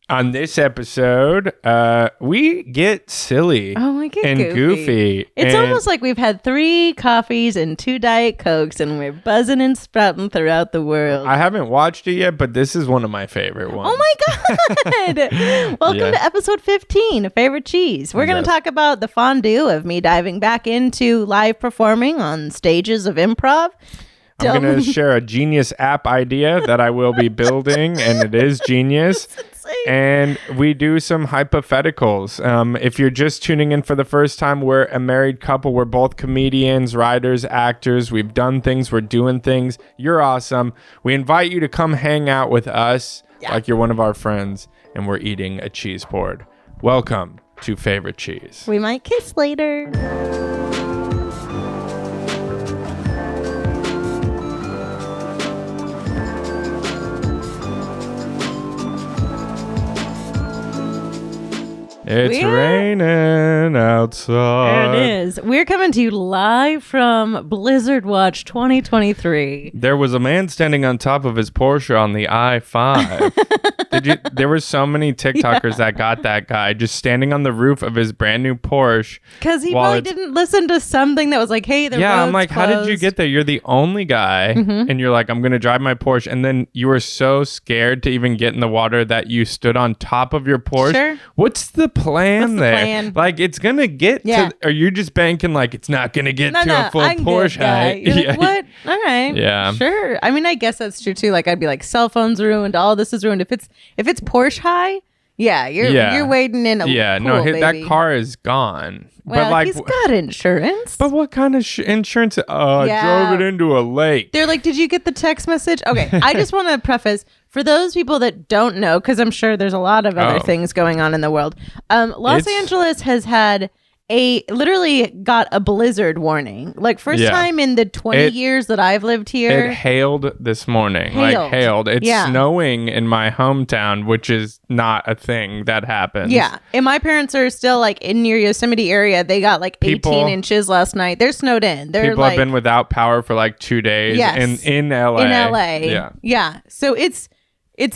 On this episode, we get silly and goofy. It's almost like we've had 3 coffees and 2 Diet Cokes and we're buzzing and sprouting throughout the world. I haven't watched it yet, but this is one of my favorite ones. Oh my God. Welcome to episode 15, Favorite Cheese. We're going to talk about the fondue of me diving back into live performing on stages of improv. I'm going to share a genius app idea that I will be building, and it is genius. And we do some hypotheticals. If you're just tuning in for the first time, we're a married couple. We're both comedians, writers, actors. We've done things. We're doing things. You're awesome. We invite you to come hang out with us like you're one of our friends, and we're eating a cheese board. Welcome to Favorite Cheese. We might kiss later. It's raining outside. There it is. We're coming to you live from Blizzard Watch 2023. There was a man standing on top of his Porsche on the I-5. There were so many TikTokers that got that guy just standing on the roof of his brand new Porsche. Because he probably didn't listen to something that was like, hey, the road's I'm like, closed. How did you get there? You're the only guy. And you're like, I'm going to drive my Porsche. And then you were so scared to even get in the water that you stood on top of your Porsche. Sure. What's the plan there? Plan? Like, it's going to get to, or you just banking like it's not going to get to a full Porsche height. You're like, what? All right. Yeah. Sure. I mean, I guess that's true too. Like, I'd be like, cell phone's ruined. All this is ruined. If it's Porsche high, you're wading in a pool, that car is gone. Well, but like, he's got insurance. But what kind of insurance? I drove it into a lake. They're like, did you get the text message? Okay, I just want to preface, for those people that don't know, because I'm sure there's a lot of other things going on in the world. Los Angeles has had literally got a blizzard warning. Like, first time in the 20 years that I've lived here. It hailed this morning. Hailed. It's snowing in my hometown, which is not a thing that happens. Yeah. And my parents are still like in near Yosemite area. They got like 18 inches last night. They're snowed in. People have been without power for like 2 days in LA. In LA. Yeah. So it's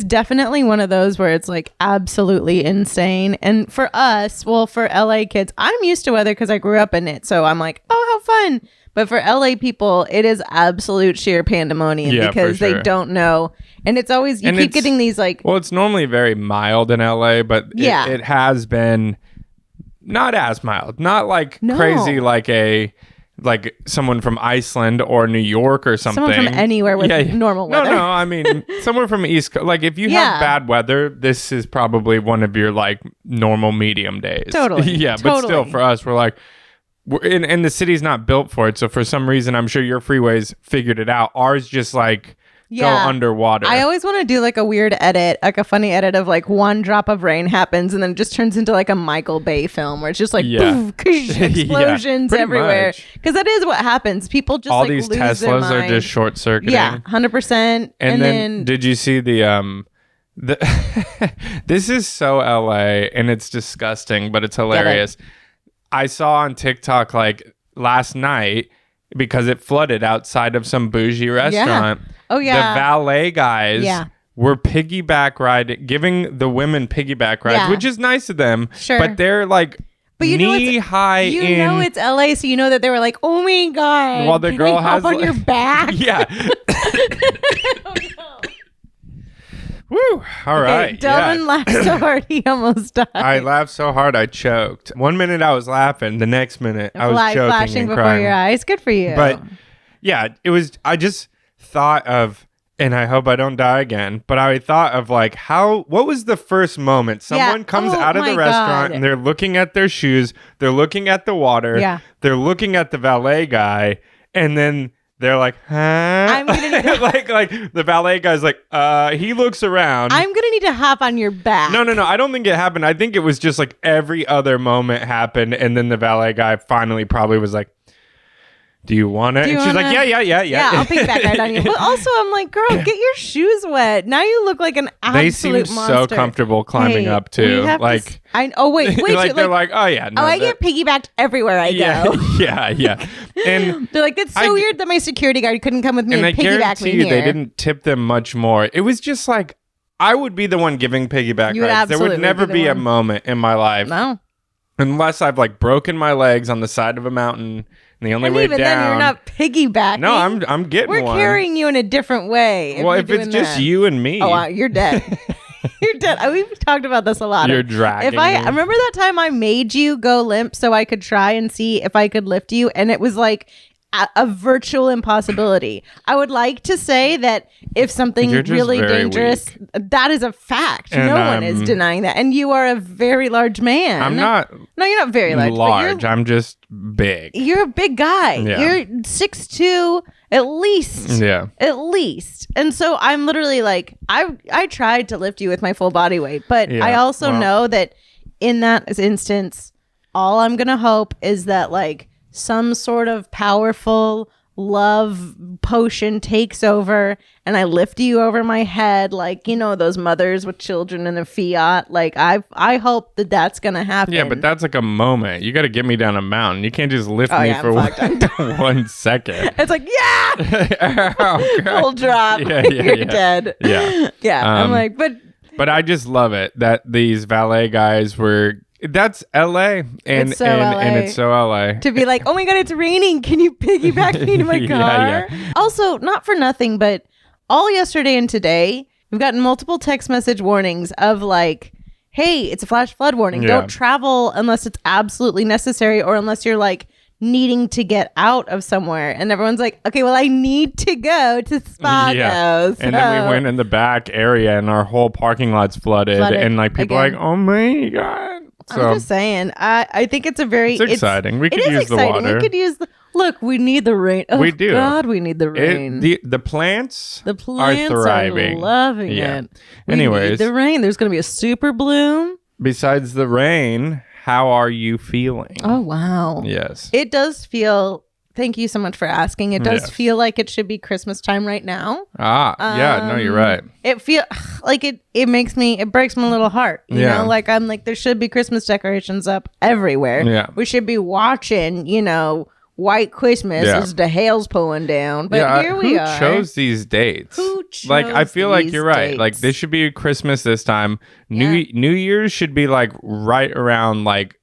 definitely one of those where it's like absolutely insane. And for us, for LA kids, I'm used to weather because I grew up in it. So I'm like, oh, how fun. But for LA people, it is absolute sheer pandemonium because they don't know. And it's always, you keep getting these like. Well, it's normally very mild in LA, but it has been not as mild. Not like crazy like someone from Iceland or New York or something. Someone from anywhere with normal weather. No, I mean, somewhere from East Coast. Like, if you have bad weather, this is probably one of your, like, normal medium days. Totally. But still, for us, we're like, and the city's not built for it. So for some reason, I'm sure your freeways figured it out. Ours just, like, go underwater. I always want to do like a weird edit, like a funny edit of like one drop of rain happens and then it just turns into like a Michael Bay film where it's just like boom, explosions everywhere. Because that is what happens. People just all like these lose their Teslas mind. Are just short circuiting. Yeah, 100%. And then did you see the this is so LA and it's disgusting, but it's hilarious. I saw on TikTok like last night because it flooded outside of some bougie restaurant. Oh, yeah. The valet guys were giving the women piggyback rides, which is nice of them. Sure. But they're like knee high in. You know it's LA, so you know that they were like, oh my God. While the girl has on your back. Yeah. Oh, no. Woo! All right. Delman laughed so hard he almost died. I laughed so hard I choked. 1 minute I was laughing, the next minute I was choking flashing and before crying. your eyes. Good for you. But yeah, it was. I just thought of, and I hope I don't die again. But I thought of like what was the first moment? Someone comes out of the restaurant and they're looking at their shoes, they're looking at the water, they're looking at the valet guy, and then. They're like, huh? I'm gonna need like the valet guy's like, he looks around. I'm gonna need to hop on your back. No. I don't think it happened. I think it was just like every other moment happened, and then the valet guy finally probably was like, do you want it? And she's like, yeah. Yeah, I'll piggyback right on you. But also, I'm like, girl, get your shoes wet. Now you look like an absolute monster. They seem monster. so comcomfortable climbing up too. Like, wait. like they're like, oh yeah. No, I get piggybacked everywhere I go. Yeah. And they're like, that's so weird that my security guard couldn't come with me and piggyback me here. They didn't tip them much more. It was just like, I would be the one giving piggyback You would rides. There would absolutely never be the be a one. moment in my life No. unless I've like broken my legs on the side of a mountain. And the only And way even down. then, you're not piggybacking. No, I'm getting We're one. carrying you in a different way. Well, you're if it's doing just that. you and me. Oh, you're dead. You're dead. We've talked about this a lot. You're dragging If I me. remember that time I made you go limp so I could try and see if I could lift you, and it was like a virtual impossibility. I would like to say that if something You're just really very dangerous, weak. that is a fact. And no one is denying that. And you are a very large man. I'm not No, you're not very large. large. I'm just big. You're a big guy. Yeah. You're 6'2", at least. Yeah. At least. And so I'm literally like, I tried to lift you with my full body weight, but Yeah, I also well- know that in that instance, all I'm going to hope is that like some sort of powerful love potion takes over and I lift you over my head, like, you know, those mothers with children in a Fiat. Like I hope that that's going to happen. Yeah, but that's like a moment. You got to get me down a mountain. You can't just lift me yeah, for I'm fucked. 1 second. It's like, yeah, Oh, God. full drop. Yeah, yeah, You're yeah. dead. Yeah. Yeah. I'm like, but I just love it that these valet guys were. That's LA, and It's so and LA. it's so LA. to be like, oh my God, it's raining. Can you piggyback me to my Yeah, car? yeah. Also, not for nothing, but all yesterday and today, we've gotten multiple text message warnings of like, hey, it's a flash flood warning. Yeah. Don't travel unless it's absolutely necessary or unless you're like needing to get out of somewhere. And everyone's like, okay, well, I need to go to Spago. Yeah. And then we went in the back area, and our whole parking lot's flooded. And like people are again. like, oh my God. So I'm just saying, I think it's a very it's exciting. We it could is use the exciting. water. We could use the look. We need the rain. Oh, We do. God, we need the rain. the plants, The plants are thriving. loving Yeah. it. We Anyways. need the rain. There's going to be a super bloom. Besides the rain, how are you feeling? Oh wow! Yes. It does feel. Thank you so much for asking. It does Yes. feel like it should be Christmas time right now. Yeah. No, you're right. It feel like it makes me. It breaks my little heart. You Yeah. know, like I'm like there should be Christmas decorations up everywhere. Yeah. We should be watching. You know, White Christmas Yeah. as the hail's pulling down. But Yeah, here we who are. chose these dates? Who Like, I chose feel like these you're right. Like, dates? this should be Christmas this time. Yeah. New Year's should be like right around like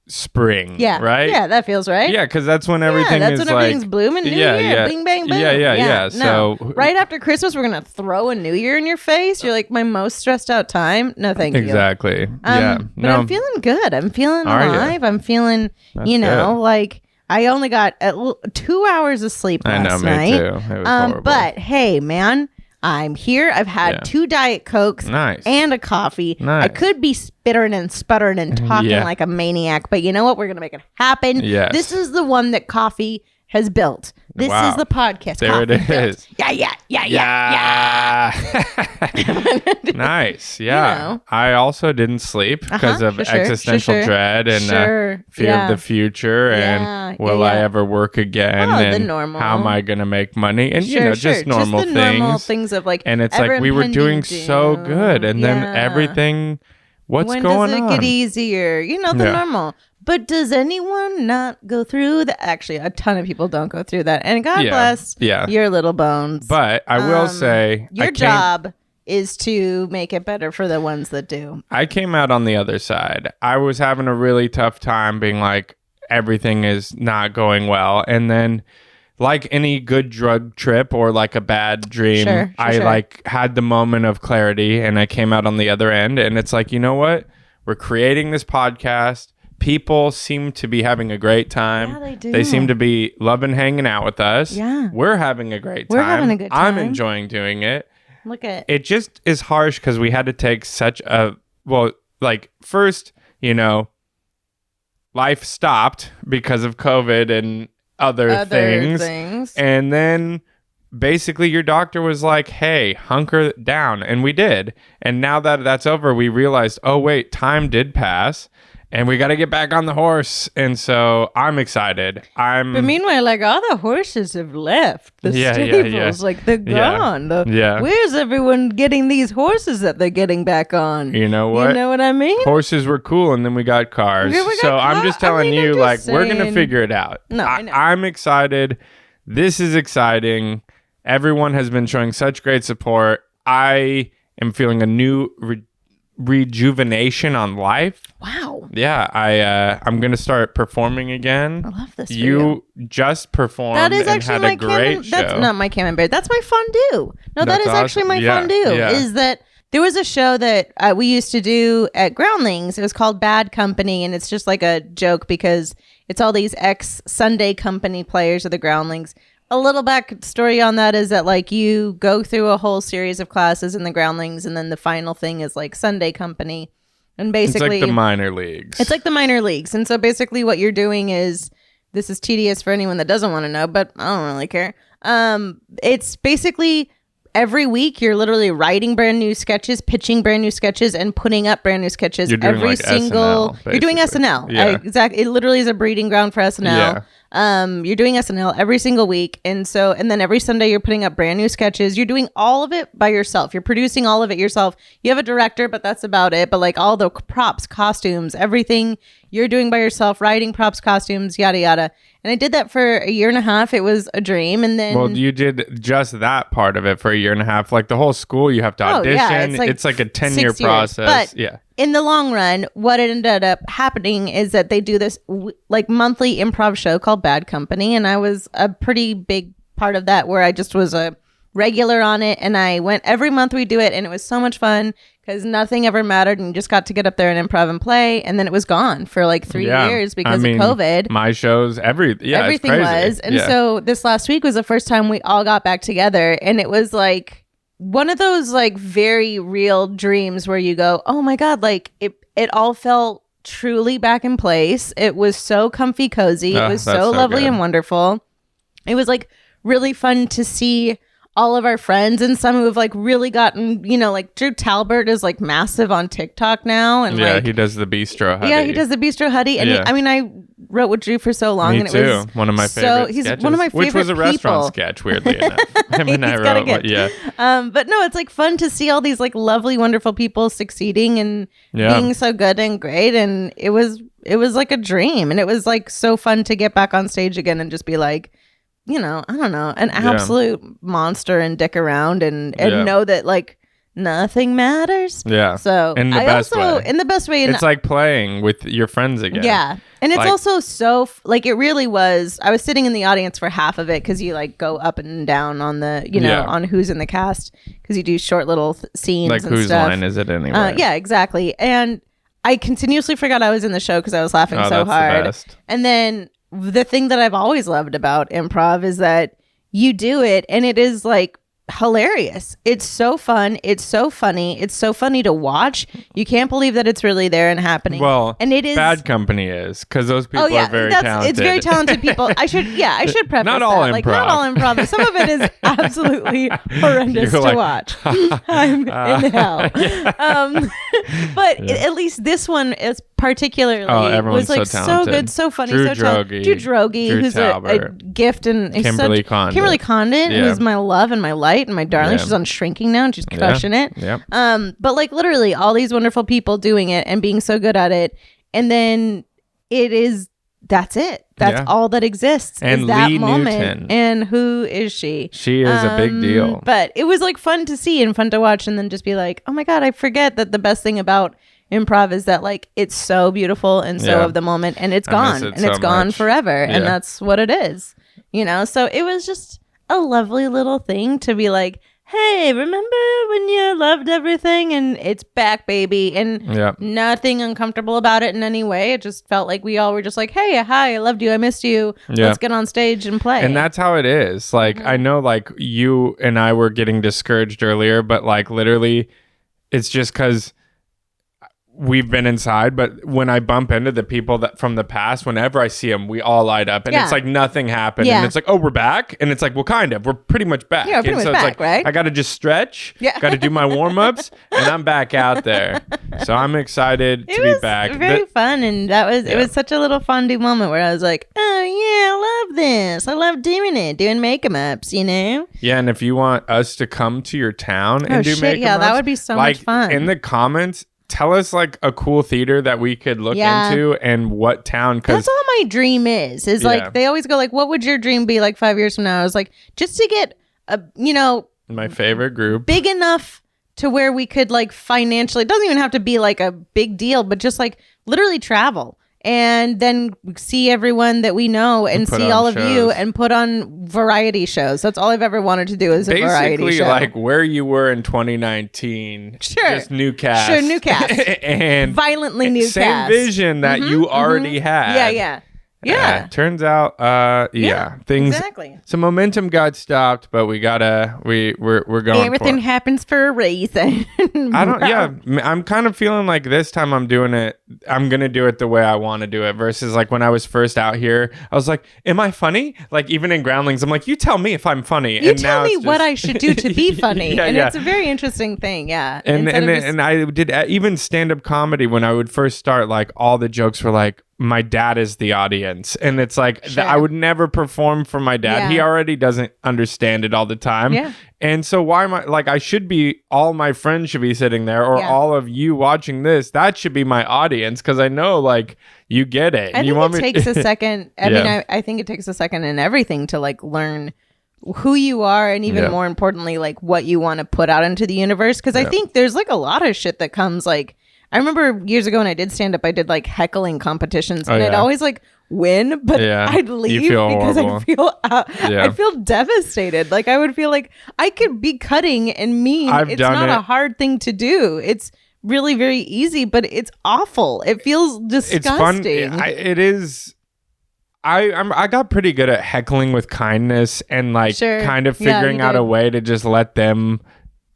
spring. Yeah. Right. Yeah, that feels right. Yeah, because that's when everything that's is when like. everything's blooming. New yeah, Year, yeah. bing, bang, boom. Yeah. No. So right after Christmas, we're gonna throw a New Year in your face. You're like my most stressed out time. No, thank you. exactly. Yeah. But No. I'm feeling good. I'm feeling Are ya? alive. I'm feeling, That's you know, good. like I only got 2 hours of sleep I know, last me night. too. It was horrible. But hey, man, I'm here. I've had Yeah. 2 Diet Cokes Nice. and a coffee. Nice. I could be spittering and sputtering and talking Yeah. like a maniac, but you know what? We're going to make it happen. Yes. This is the one that coffee has built. This Wow. is the podcast. There coffee it built. is. Yeah. Nice. Yeah. know. I also didn't sleep because of Sure. existential dread and fear Yeah. of the future and Yeah, will I yeah. ever work again Oh, the and normal. how am I going to make money and you know just Sure. normal Just the normal things. things of like, And it's ever like we were doing impending so doom. good and then Yeah. everything what's when going does it on? get easier? You know, the Yeah. normal. But does anyone not go through that? Actually, a ton of people don't go through that. And God Yeah. bless Yeah. your little bones. But I will say your I came- job is to make it better for the ones that do. I came out on the other side. I was having a really tough time being like, everything is not going well. And then, like any good drug trip or like a bad dream, Sure, I sure. like had the moment of clarity and I came out on the other end. And it's like, you know what? We're creating this podcast. People seem to be having a great time. Yeah, they do. They seem to be loving hanging out with us. Yeah. We're having a great time. We're having a good I'm time. enjoying doing it. Look at It just is harsh because we had to take such a like first, you know, life stopped because of COVID and other things. And then basically your doctor was like, hey, hunker down. And we did. And now that that's over, we realized, oh, wait, time did pass. And we got to get back on the horse. And so I'm excited. But meanwhile, like all the horses have left the Yeah, stables, yeah. like they're Yeah. gone. Yeah. Where's everyone getting these horses that they're getting back on? You know what? You know what I mean? Horses were cool, and then we got cars. Yeah, we got so I'm car- just telling I mean, you, I'm like, just we're gonna saying. figure it out. No, I know. I'm excited. This is exciting. Everyone has been showing such great support. I am feeling a new rejuvenation on life. Wow. Yeah, I'm gonna start performing again. I love this. You just performed. That is and actually had my a great show. That's not my camembert. That's my fondue. No, that is That's actually my awesome. fondue. Yeah. Is that there was a show that we used to do at Groundlings. It was called Bad Company, and it's just like a joke because it's all these ex-Sunday Company players of the Groundlings. A little backstory on that is that like you go through a whole series of classes in the Groundlings, and then the final thing is like Sunday Company. And basically, it's like the minor leagues. It's like the minor leagues. And so basically what you're doing is, this is tedious for anyone that doesn't want to know, but I don't really care. It's basically every week you're literally writing brand new sketches, pitching brand new sketches, and putting up brand new sketches. You're doing like SNL, you're doing SNL. Yeah. Exactly. It literally is a breeding ground for SNL. Yeah. You're doing SNL every single week. And then every Sunday you're putting up brand new sketches. You're doing all of it by yourself. You're producing all of it yourself. You have a director, but that's about it. But like all the props, costumes, everything you're doing by yourself, writing props, costumes, yada, yada. And I did that for a year and a half. It was a dream. And then... Well, you did just that part of it for a year and a half. Like the whole school, you have to audition. Yeah, it's like a 10-year process. But yeah. In the long run, what ended up happening is that they do this like monthly improv show called Bad Company. And I was a pretty big part of that, where I just was a regular on it. And I went every month. We do it. And it was so much fun because nothing ever mattered. And you just got to get up there and improv and play. And then it was gone for like 3 years because of COVID. My shows, everything was. And so this last week was the first time we all got back together. And it was like one of those like very real dreams where you go, oh my God, like it all felt truly back in place. It was so comfy, cozy. It was so lovely and wonderful. It was like really fun to see all of our friends, and some who have like really gotten, like Drew Talbert is like massive on TikTok now. And yeah, like, he does the Bistro Huddy. Yeah, he does the Bistro Huddy. And I wrote with Drew for so long. Me and it too. Was one of my favorite he's sketches. one of my favorite Which was a restaurant sketch, weirdly enough. Him and I wrote. Yeah. But no, it's like fun to see all these like lovely, wonderful people succeeding and being so good and great. And it was like a dream. And it was like so fun to get back on stage again and just be like, I don't know, an absolute monster and dick around and know that like nothing matters. Yeah. So in the best way. It's like playing with your friends again. Yeah. And it's like, also so like it really was. I was sitting in the audience for half of it because you like go up and down on the on who's in the cast because you do short little scenes. Like and whose stuff. line is it anyway? Yeah, exactly. And I continuously forgot I was in the show because I was laughing so hard. The best. And then the thing that I've always loved about improv is that you do it and it is like hilarious. It's so fun. It's so funny. It's so funny to watch. You can't believe that it's really there and happening. Well, and it is Bad Company is because those people are very talented. It's very talented people. I should preface not all that. improv. Like not all improv. Some of it is absolutely horrendous to watch. I'm in hell. But at least this one is particularly was like so good, so funny, Drew Droege, who's a gift, and Kimberly Condon, who's my love and my light and my darling. She's on Shrinking now and she's crushing it. But like literally all these wonderful people doing it and being so good at it, and then that's it. That's all that exists. And is that Lee moment. Newton. And who is she? She is a big deal. But it was like fun to see and fun to watch, and then just be like, oh my God, I forget that the best thing about improv is that like it's so beautiful and so of the moment, and it's gone and it's gone forever, and that's what it is, so it was just a lovely little thing to be like, hey, remember when you loved everything and it's back, baby, and nothing uncomfortable about it in any way. It just felt like we all were just like, hey, hi, I loved you, I missed you, let's get on stage and play. And that's how it is. Like I know like you and I were getting discouraged earlier, but like literally it's just because we've been inside, but when I bump into the people that from the past, whenever I see them, we all light up, and it's like nothing happened, and it's like, oh, we're back, and it's like, well, kind of, we're pretty much back. Yeah, pretty much it's back, like, right? I got to just stretch, got to do my warm ups, and I'm back out there. So I'm excited to be back. It was very fun, and it was such a little fondue moment where I was like, oh yeah, I love this. I love doing makeup ups, Yeah, and if you want us to come to your town and do makeup ups, that would be so much fun. In the comments, tell us like a cool theater that we could look into and what town. That's all my dream is like, they always go like, what would your dream be like 5 years from now? I was like, just to get my favorite group big enough to where we could like financially, it doesn't even have to be like a big deal, but just like literally travel and then see everyone that we know and see all of you and put on variety shows. That's all I've ever wanted to do is a variety show. Basically like where you were in 2019. Sure. Just new cast. Sure, new cast. And violently new same cast. Same vision that you already had. Yeah. Turns out, things. Exactly. So momentum got stopped, but we're going. Everything happens for a reason. I'm kind of feeling like this time I'm doing it. I'm gonna do it the way I want to do it. Versus like when I was first out here, I was like, "Am I funny?" Like even in Groundlings, I'm like, "You tell me if I'm funny." You tell me what I should do to be funny, it's a very interesting thing. Yeah. And I did even stand-up comedy when I would first start. Like all the jokes were like, my dad is the audience, and it's like I would never perform for my dad. He already doesn't understand it all the time. And so why am I like, I should be, all my friends should be sitting there, or all of you watching this, that should be my audience, because I know like you get it. I think it takes a second. I mean, I think it takes a second in everything to like learn who you are, and even more importantly, like what you want to put out into the universe. Because I think there's like a lot of shit that comes like, I remember years ago when I did stand up, I did like heckling competitions, and I'd always like win, but I'd leave because I'd feel devastated. Like I would feel like I could be cutting and mean. It's not a hard thing to do. It's really very easy, but it's awful. It feels disgusting. It's fun. It is. I got pretty good at heckling with kindness and like kind of figuring out a way to just let them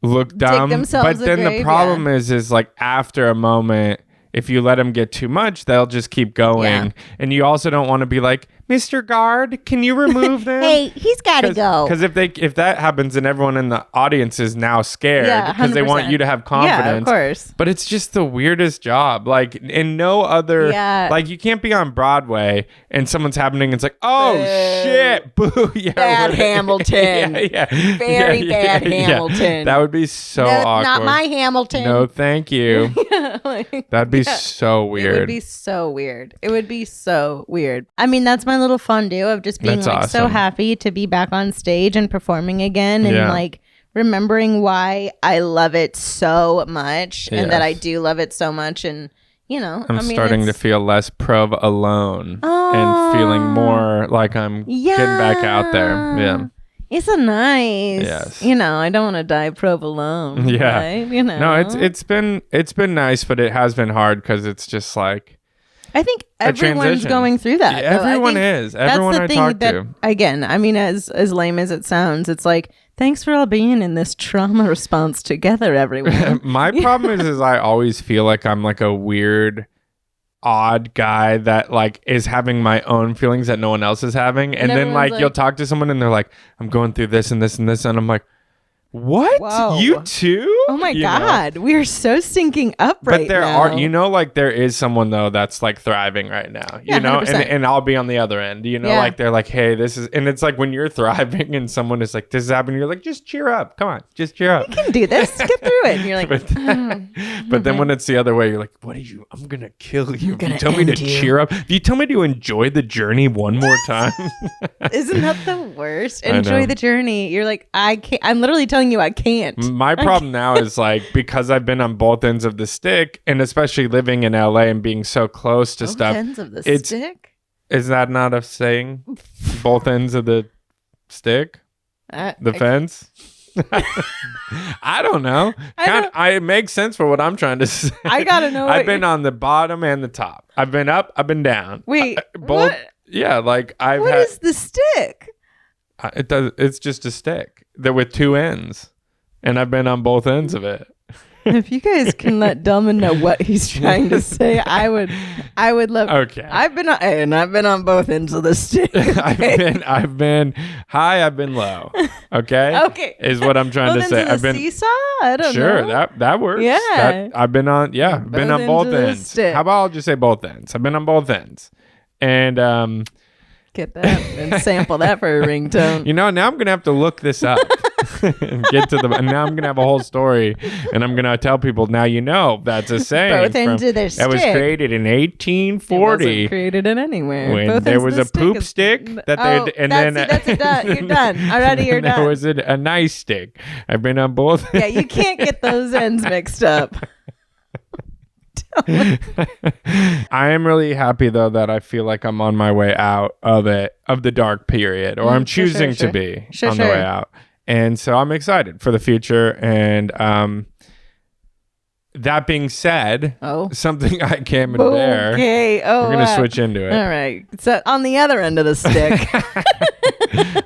look dumb. But then the problem is like after a moment, if you let them get too much, they'll just keep going. And you also don't want to be like, Mr. Guard, can you remove them? Hey, he's got to go. Because if that happens, then everyone in the audience is now scared because they want you to have confidence. Yeah, of course. But it's just the weirdest job. Like in no other, like you can't be on Broadway and someone's happening. And it's like, oh shit, boo, bad Hamilton, very bad Hamilton. That would be so awkward. Not my Hamilton. No, thank you. That'd be so weird. It would be so weird. I mean, that's my little fondue of just being so happy to be back on stage and performing again, and like remembering why I love it so much and that I do love it so much. And I'm starting to feel less prov alone and feeling more like I'm getting back out there. It's a nice, I don't want to die provolone. Right? No, it's been nice, but it has been hard because it's just like, I think everyone's going through that. Everyone is. Everyone I talk to. Again, I mean, as lame as it sounds, it's like, thanks for all being in this trauma response together, everyone. My problem is I always feel like I'm like a weird, odd guy that like is having my own feelings that no one else is having. And then like you'll talk to someone and they're like, I'm going through this and this and this. And I'm like, what? Whoa. You too? Oh my God. We are so syncing up right now. But there are, like there is someone though that's like thriving right now, you know, and I'll be on the other end, like they're like, hey, this is, and it's like when you're thriving and someone is like, this is happening, you're like, just cheer up. Come on, just cheer up. You can do this. Get through it. And you're like, but then when it's the other way, you're like, what are you? I'm going to kill you. If you tell me to cheer up, if you tell me to enjoy the journey one more time. Isn't that the worst? Enjoy the journey. You're like, I can't. I'm literally telling you I can't. My problem now is like, because I've been on both ends of the stick, and especially living in LA and being so close to stuff. Both ends of the stick? Is that not a saying? Both ends of the stick? Fence? I don't know. It makes sense for what I'm trying to say. I gotta know. I've been on the bottom and the top. I've been up, I've been down. Wait, both. What? Yeah, like I've What is the stick? It's just a stick that with two ends. And I've been on both ends of it. If you guys can let Delman know what he's trying to say, I would love. Okay. I've been on both ends of the stick. Okay? I've been high. I've been low. Okay. Okay. Is what I'm trying to say. I've been seesaw. I don't know. Sure, that works. Yeah. I've been on. Yeah. Been on both ends. How about I'll just say both ends? I've been on both ends, and get that and sample that for a ringtone. Now I'm gonna have to look this up. Get to the. And now I'm gonna have a whole story, and I'm gonna tell people. Now you know that's a saying. Both ends of their that was stick. created in 1840. It wasn't created in anywhere. When Both there ends of was the a poop is- stick that oh, they and that's, then that's it, done. You're done. Already, you're done. There was a nice stick. I've been on both. Yeah, you can't get those ends mixed up. I am really happy though that I feel like I'm on my way out of the dark period, or I'm choosing to be on the way out, and so I'm excited for the future. And that being said, something I came in there. Okay, we're gonna switch into it. All right, so on the other end of the stick,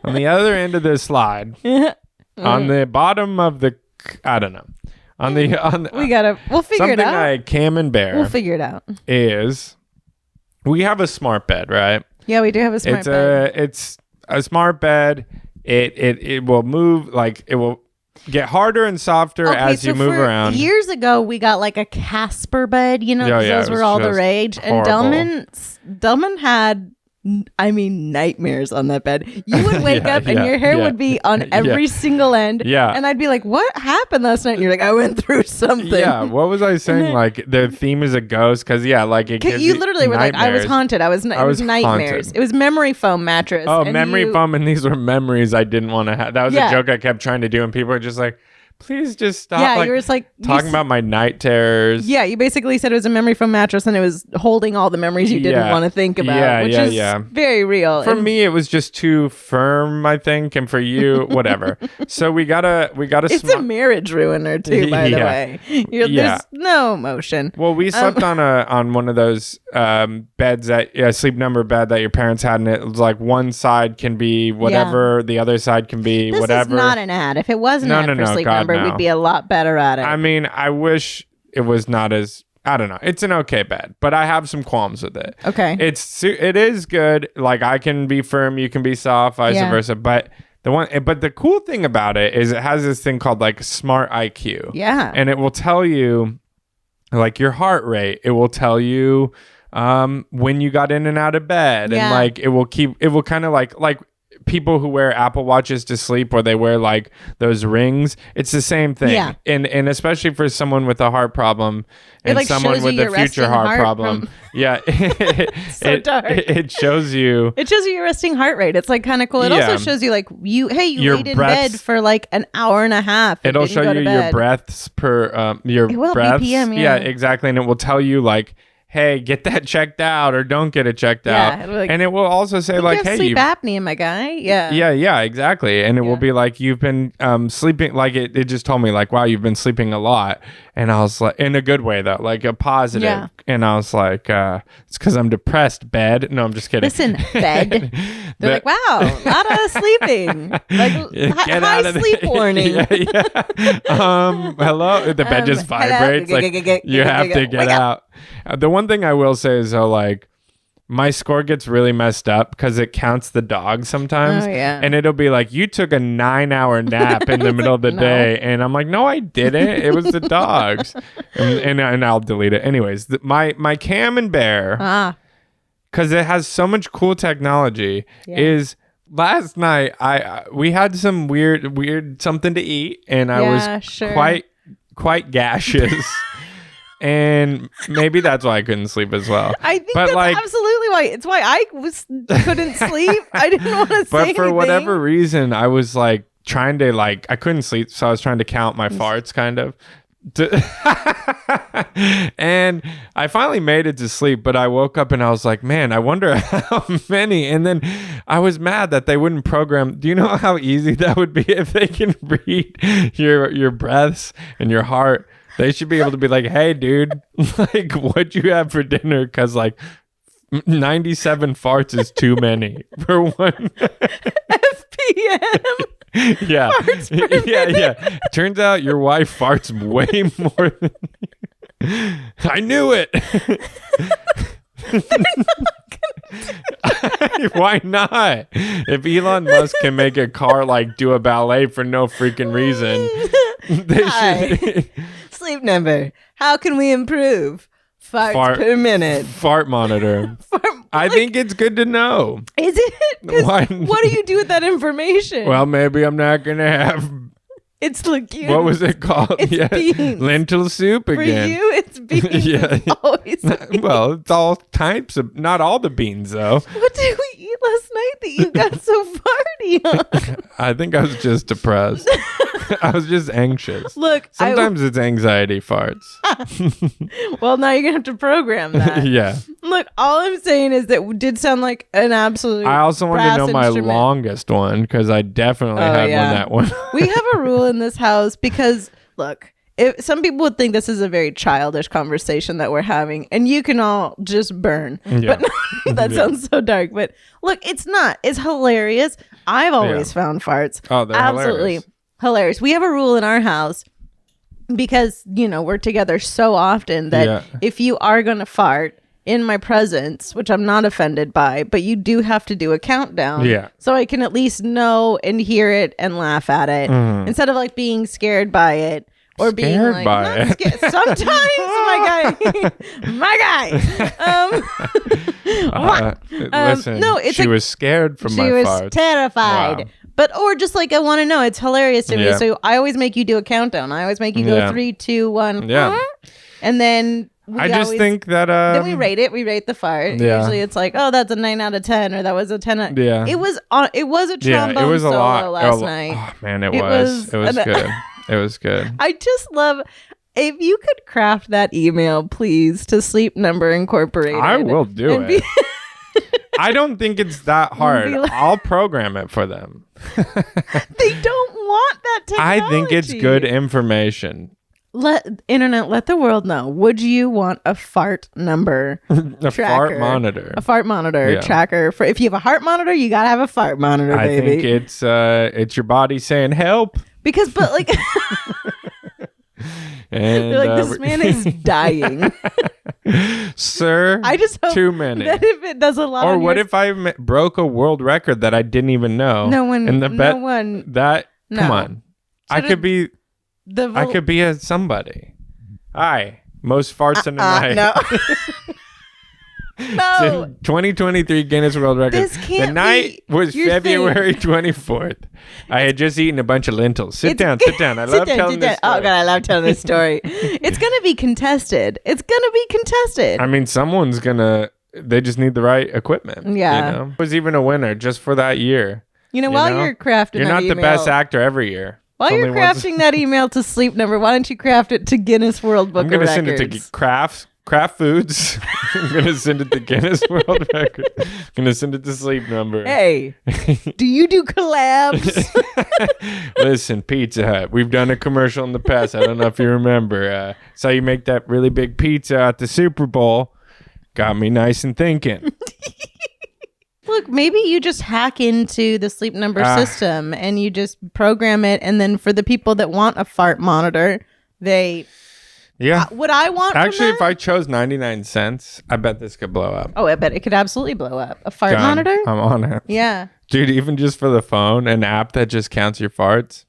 on the other end of the slide, on the bottom of the, I don't know. We'll figure something it out. I camembert. We'll figure it out. Is we have a smart bed, right? Yeah, we do have a smart bed. It's a smart bed. It will move, like it will get harder and softer as you move around. Years ago, we got like a Casper bed. You know, those were all the rage. Horrible. And Delman had. I mean, nightmares on that bed. You would wake up and your hair would be on every single end. Yeah. And I'd be like, what happened last night? And you're like, I went through something. Yeah. What was I saying? Like the theme is a ghost. Cause like it gives you literally were like, I was haunted. It was nightmares. Haunted. It was memory foam mattress. Oh, memory foam. And these were memories I didn't want to have. That was a joke I kept trying to do. And people were just like, please just stop. Yeah, you were just like talking about my night terrors. Yeah, you basically said it was a memory foam mattress and it was holding all the memories you didn't want to think about, which is very real. For me, it was just too firm, I think, and for you, whatever. So we gotta. It's a marriage ruiner too, by the way. There's no emotion. Well, we slept on one of those beds that sleep number bed that your parents had, and it was like one side can be whatever, the other side can be whatever. This is not an ad. If it was an ad for sleep number, we'd be a lot better at it. I mean, I wish it was not as, I don't know. It's an okay bed, but I have some qualms with it. Okay. It is good. Like I can be firm, you can be soft, vice versa. But the cool thing about it is it has this thing called like Smart IQ. Yeah. And it will tell you like your heart rate. It will tell you when you got in and out of bed, and like it will kind of like people who wear Apple Watches to sleep, or they wear like those rings. It's the same thing. Yeah. And especially for someone with a heart problem and like someone with a future heart problem. Yeah. It shows you. It shows you your resting heart rate. It's like kind of cool. It also shows you like you laid in bed for like an hour and a half. It'll show you your breaths per breaths. BPM, yeah, exactly. And it will tell you like, hey, get that checked out, or don't get it checked out. Like, and it will also say like, hey, sleep apnea, my guy. Yeah, exactly. And it will be like, you've been sleeping, like it just told me like, wow, you've been sleeping a lot. And I was like, in a good way though, like a positive. Yeah. And I was like, it's because I'm depressed, bed. No, I'm just kidding. Listen, bed. They're like, wow, a lot of sleeping. Like high sleep warning. Hello, the bed just vibrates. Like you have to get out. The one thing I will say is though, like my score gets really messed up because it counts the dogs sometimes. Oh, yeah. And it'll be like, you took a 9-hour nap in the middle of the day. And I'm like, no, I didn't. It was the dogs. and I'll delete it. Anyways, my camembert, because it has so much cool technology, is last night we had some weird something to eat, and I was quite gaseous. And maybe that's why I couldn't sleep as well. I think that's absolutely why. It's why I couldn't sleep. I didn't want to say anything. But for whatever reason, I was like trying to I couldn't sleep, so I was trying to count my farts, kind of. And I finally made it to sleep, but I woke up and I was like, man, I wonder how many. And then I was mad that they wouldn't program. Do you know how easy that would be if they can read your breaths and your heart? They should be able to be like, hey, dude, like, what'd you have for dinner? Because, like, 97 farts is too many for one. FPM. Yeah. Yeah. Turns out your wife farts way more than you. I knew it. Why not? If Elon Musk can make a car like do a ballet for no freaking reason, they should. Sleep number. How can we improve? Farts per minute. Fart monitor. I think it's good to know. Is it? What do you do with that information? Well, maybe I'm not going to have It's legumes. What was it called? It's beans. Lentil soup again. For you, it's beans. Yeah. It's always beans. Well, it's all types of, not all the beans though. What did we eat last night that you got so farty on? I think I was just depressed. I was just anxious. Look, sometimes it's anxiety farts. Well, now you're gonna have to program that. Yeah. Look, all I'm saying is that it did sound like an absolute. I also want to brass know my instrument. longest one because I definitely had that one. We have a rule in this house because look, if some people would think this is a very childish conversation that we're having, and you can all just burn. Yeah. But that sounds so dark. But look, it's not. It's hilarious. I've always found farts. Oh, they're absolutely hilarious. We have a rule in our house because we're together so often that if you are gonna fart in my presence, which I'm not offended by, but you do have to do a countdown. Yeah. So I can at least know and hear it and laugh at it instead of like being scared by it or being like by it. Sometimes my guy. Listen, no, it's she was scared from my she was farts. terrified. Wow. But or just like I want to know. It's hilarious to me. Yeah. So I always make you do a countdown. I always make you go 3, 2, 1. Yeah. And then I just think that then we rate it. We rate the fart. Yeah. Usually it's like, oh, that's a 9 out of 10, or that was a 10. Yeah. It was a trombone it was a solo lot last night. Oh man, it was good. It was good. I just love. If you could craft that email, please, to Sleep Number Incorporated. I will do it. I don't think it's that hard. I'll program it for them. They don't want that technology. I think it's good information. Let the world know. Would you want a fart number A tracker? fart monitor. A fart monitor tracker. For if you have a heart monitor, you gotta have a fart monitor, baby. I think it's your body saying help. Because, but like, and they're like, this man is dying. Sir, I just hope too many. that if it does a lot. Or what if I broke a world record that I didn't even know? No one. And no one. Come on. I could be somebody. Hi, most farts in a night. No. No. 2023 Guinness World Record. This can't the night was February 24th. I had just eaten a bunch of lentils. Sit down. I love telling this story. Oh, God, I love telling this story. It's going to be contested. I mean, someone's going to, they just need the right equipment. Yeah. It was even a winner just for that year. While you're crafting You're that not email, the best actor every year. While you're crafting that email to Sleep Number, why don't you craft it to Guinness World Book of Records? I'm going to send it to Kraft Foods. I'm going to send it to Guinness World Records. I'm going to send it to Sleep Number. Hey, do you do collabs? Listen, Pizza Hut. We've done a commercial in the past. I don't know if you remember. Saw you make that really big pizza at the Super Bowl. Got me nice and thinking. Look, maybe you just hack into the Sleep Number system and you just program it. And then for the people that want a fart monitor, they... Yeah. What I want Actually, from if I chose 99 cents, I bet this could blow up. Oh, I bet it could absolutely blow up. A fart Done. monitor? I'm on it. Yeah. Dude, even just for the phone, an app that just counts your farts.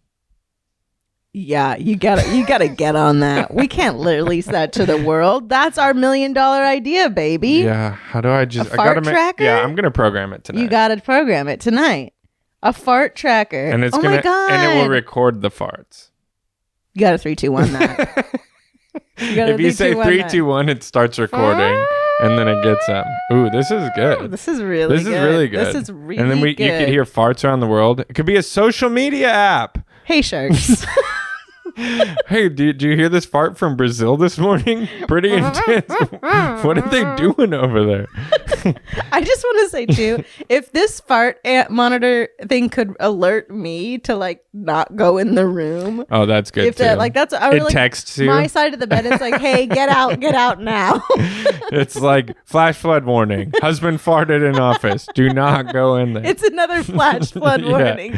Yeah, you gotta get on that. We can't release that to the world. That's our $1 million idea, baby. Yeah. How do I just... A fart tracker? Yeah, I'm going to program it tonight. You gotta program it tonight. A fart tracker. And it's my God. And it will record the farts. You gotta 3, 2, 1 that. If you say 3, 2, 1, it starts recording, and then it gets up. Ooh, this is good. This is really good. This is really good. And then you could hear farts around the world. It could be a social media app. Hey, sharks. Hey, did you hear this fart from Brazil this morning? Pretty intense. What are they doing over there? I just want to say too, if this fart monitor thing could alert me to like not go in the room. Oh, that's good. If that, like that's I it texts you. My side of the bed. It's like, hey, get out now. It's like flash flood warning. Husband farted in office. Do not go in there. It's another flash flood warning.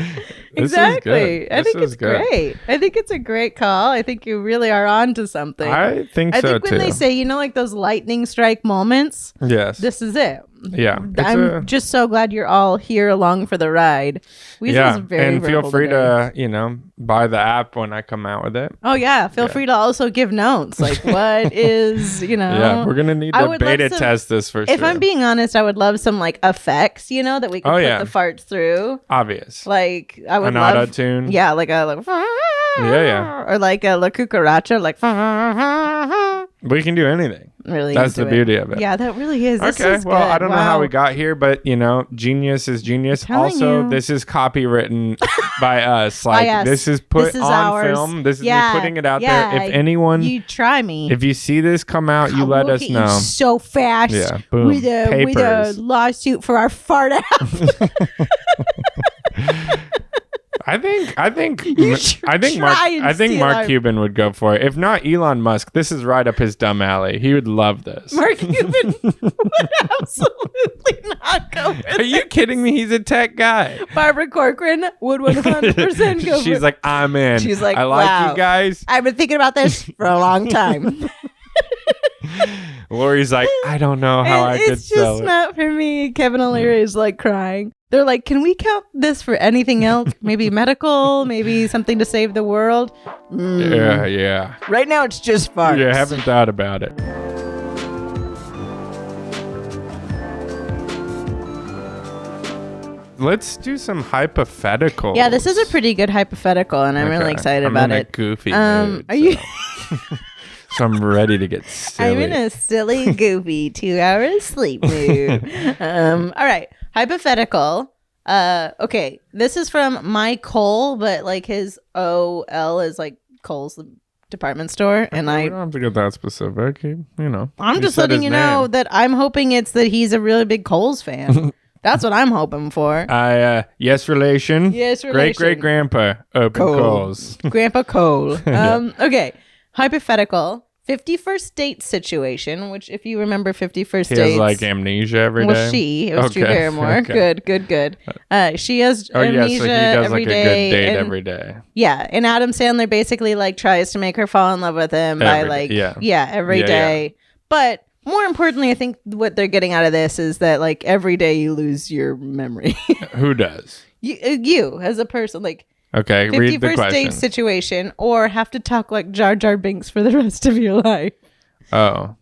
Exactly. I think it's great. I think it's a great call. I think you really are on to something. I think so too. I think when they say, like those lightning strike moments. Yes. This is it. Yeah. I'm just so glad you're all here along for the ride. Weasel's very and feel free to, buy the app when I come out with it. Oh, yeah. Feel free to also give notes. Like, what is, Yeah, we're going to need to beta test this for sure. If I'm being honest, I would love some, like, effects, that we could put the farts through. Obvious. Like, I would love... An auto-tune? Yeah, like a... Yeah. Or like a La Cucaracha, like We can do anything. really. That's the beauty of it. Yeah, that really is. This Okay, is well, good. I don't know how we got here, but genius is genius. telling Also, you. this is copywritten by us. Like, us. this is put This is on ours. film. This is me Yeah, putting it out yeah. there. If anyone, You try me. if you see this come out, you let We'll us get you know. so fast. Yeah, boom. With a Papers. lawsuit for our fart app. I think try and steal Mark our- Cuban would go for it. If not Elon Musk, this is right up his dumb alley. He would love this. Mark Cuban would absolutely not go for Are you kidding me? He's a tech guy. Barbara Corcoran would 100% go for She's it. like, I'm in. She's like, I like wow. you guys. I've been thinking about this for a long time. Lori's like, I don't know how I could It's sell just it. not for me. Kevin O'Leary is like crying. They're like, can we count this for anything else? Maybe medical, maybe something to save the world. Yeah. Right now, it's just farts. Yeah, I haven't thought about it. Let's do some hypotheticals. Yeah, this is a pretty good hypothetical, and I'm really excited I'm about in it. a goofy mood, Are you? so I'm ready to get silly. I'm in a silly, goofy 2-hour sleep mood. All right, hypothetical. Okay, this is from my Cole, but like his OL is like Kohl's department store, and We don't have to get that specific. I'm you just said letting his you know name. that I'm hoping it's that he's a really big Kohl's fan. That's what I'm hoping for. Yes relation. Yes Great relation. great grandpa open Cole. Coles. Grandpa Cole. Okay, hypothetical 51st date situation, which if you remember 51st He dates, has like amnesia every day. it was Drew Okay, Barrymore. okay. Good. She has Oh yeah, amnesia so he does every like a day, good date and- every day. Yeah, and Adam Sandler basically like tries to make her fall in love with him by Every like day, every Yeah, day. But more importantly, I think what they're getting out of this is that like every day you lose your memory. Who does? you as a person, like Okay, read the 51st question. date situation, or have to talk like Jar Jar Binks for the rest of your life. Oh.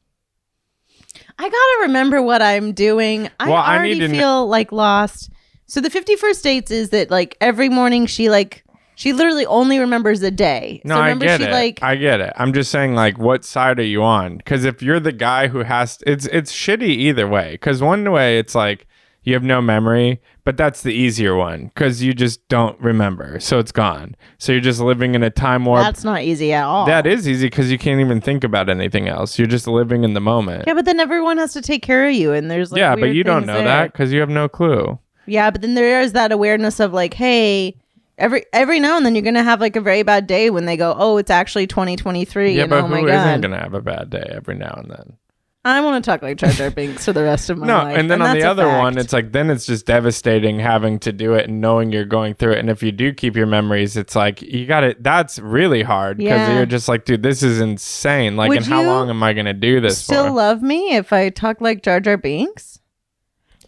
I gotta remember what I'm doing. Well, I already need to feel like lost. So the 51st dates is that like every morning she literally only remembers a day. No, so I remember get she it. like I get it. I'm just saying, like, what side are you on? Because if you're the guy who has, it's shitty either way. Because one way it's like you have no memory, but that's the easier one because you just don't remember, so it's gone. So you're just living in a time warp. that's not easy at all. That is easy because you can't even think about anything else. You're just living in the moment. Yeah, but then everyone has to take care of you, and there's like Yeah, but weird you don't things know there. that because you have no clue. Yeah, but then there is that awareness of like, hey, every now and then you're gonna have like a very bad day when they go, oh, it's actually 2023. Yeah, and but oh my who god, isn't gonna have a bad day every now and then? I want to talk like Jar Jar Binks for the rest of my No, life. and then on that's the a other one, fact. it's like then it's just devastating having to do it and knowing you're going through it. And if you do keep your memories, it's like you got it. That's really hard because Yeah. you're just like, dude, this is insane. Like, Would and how you long am I gonna do this still for? love me if I talk like Jar Jar Binks?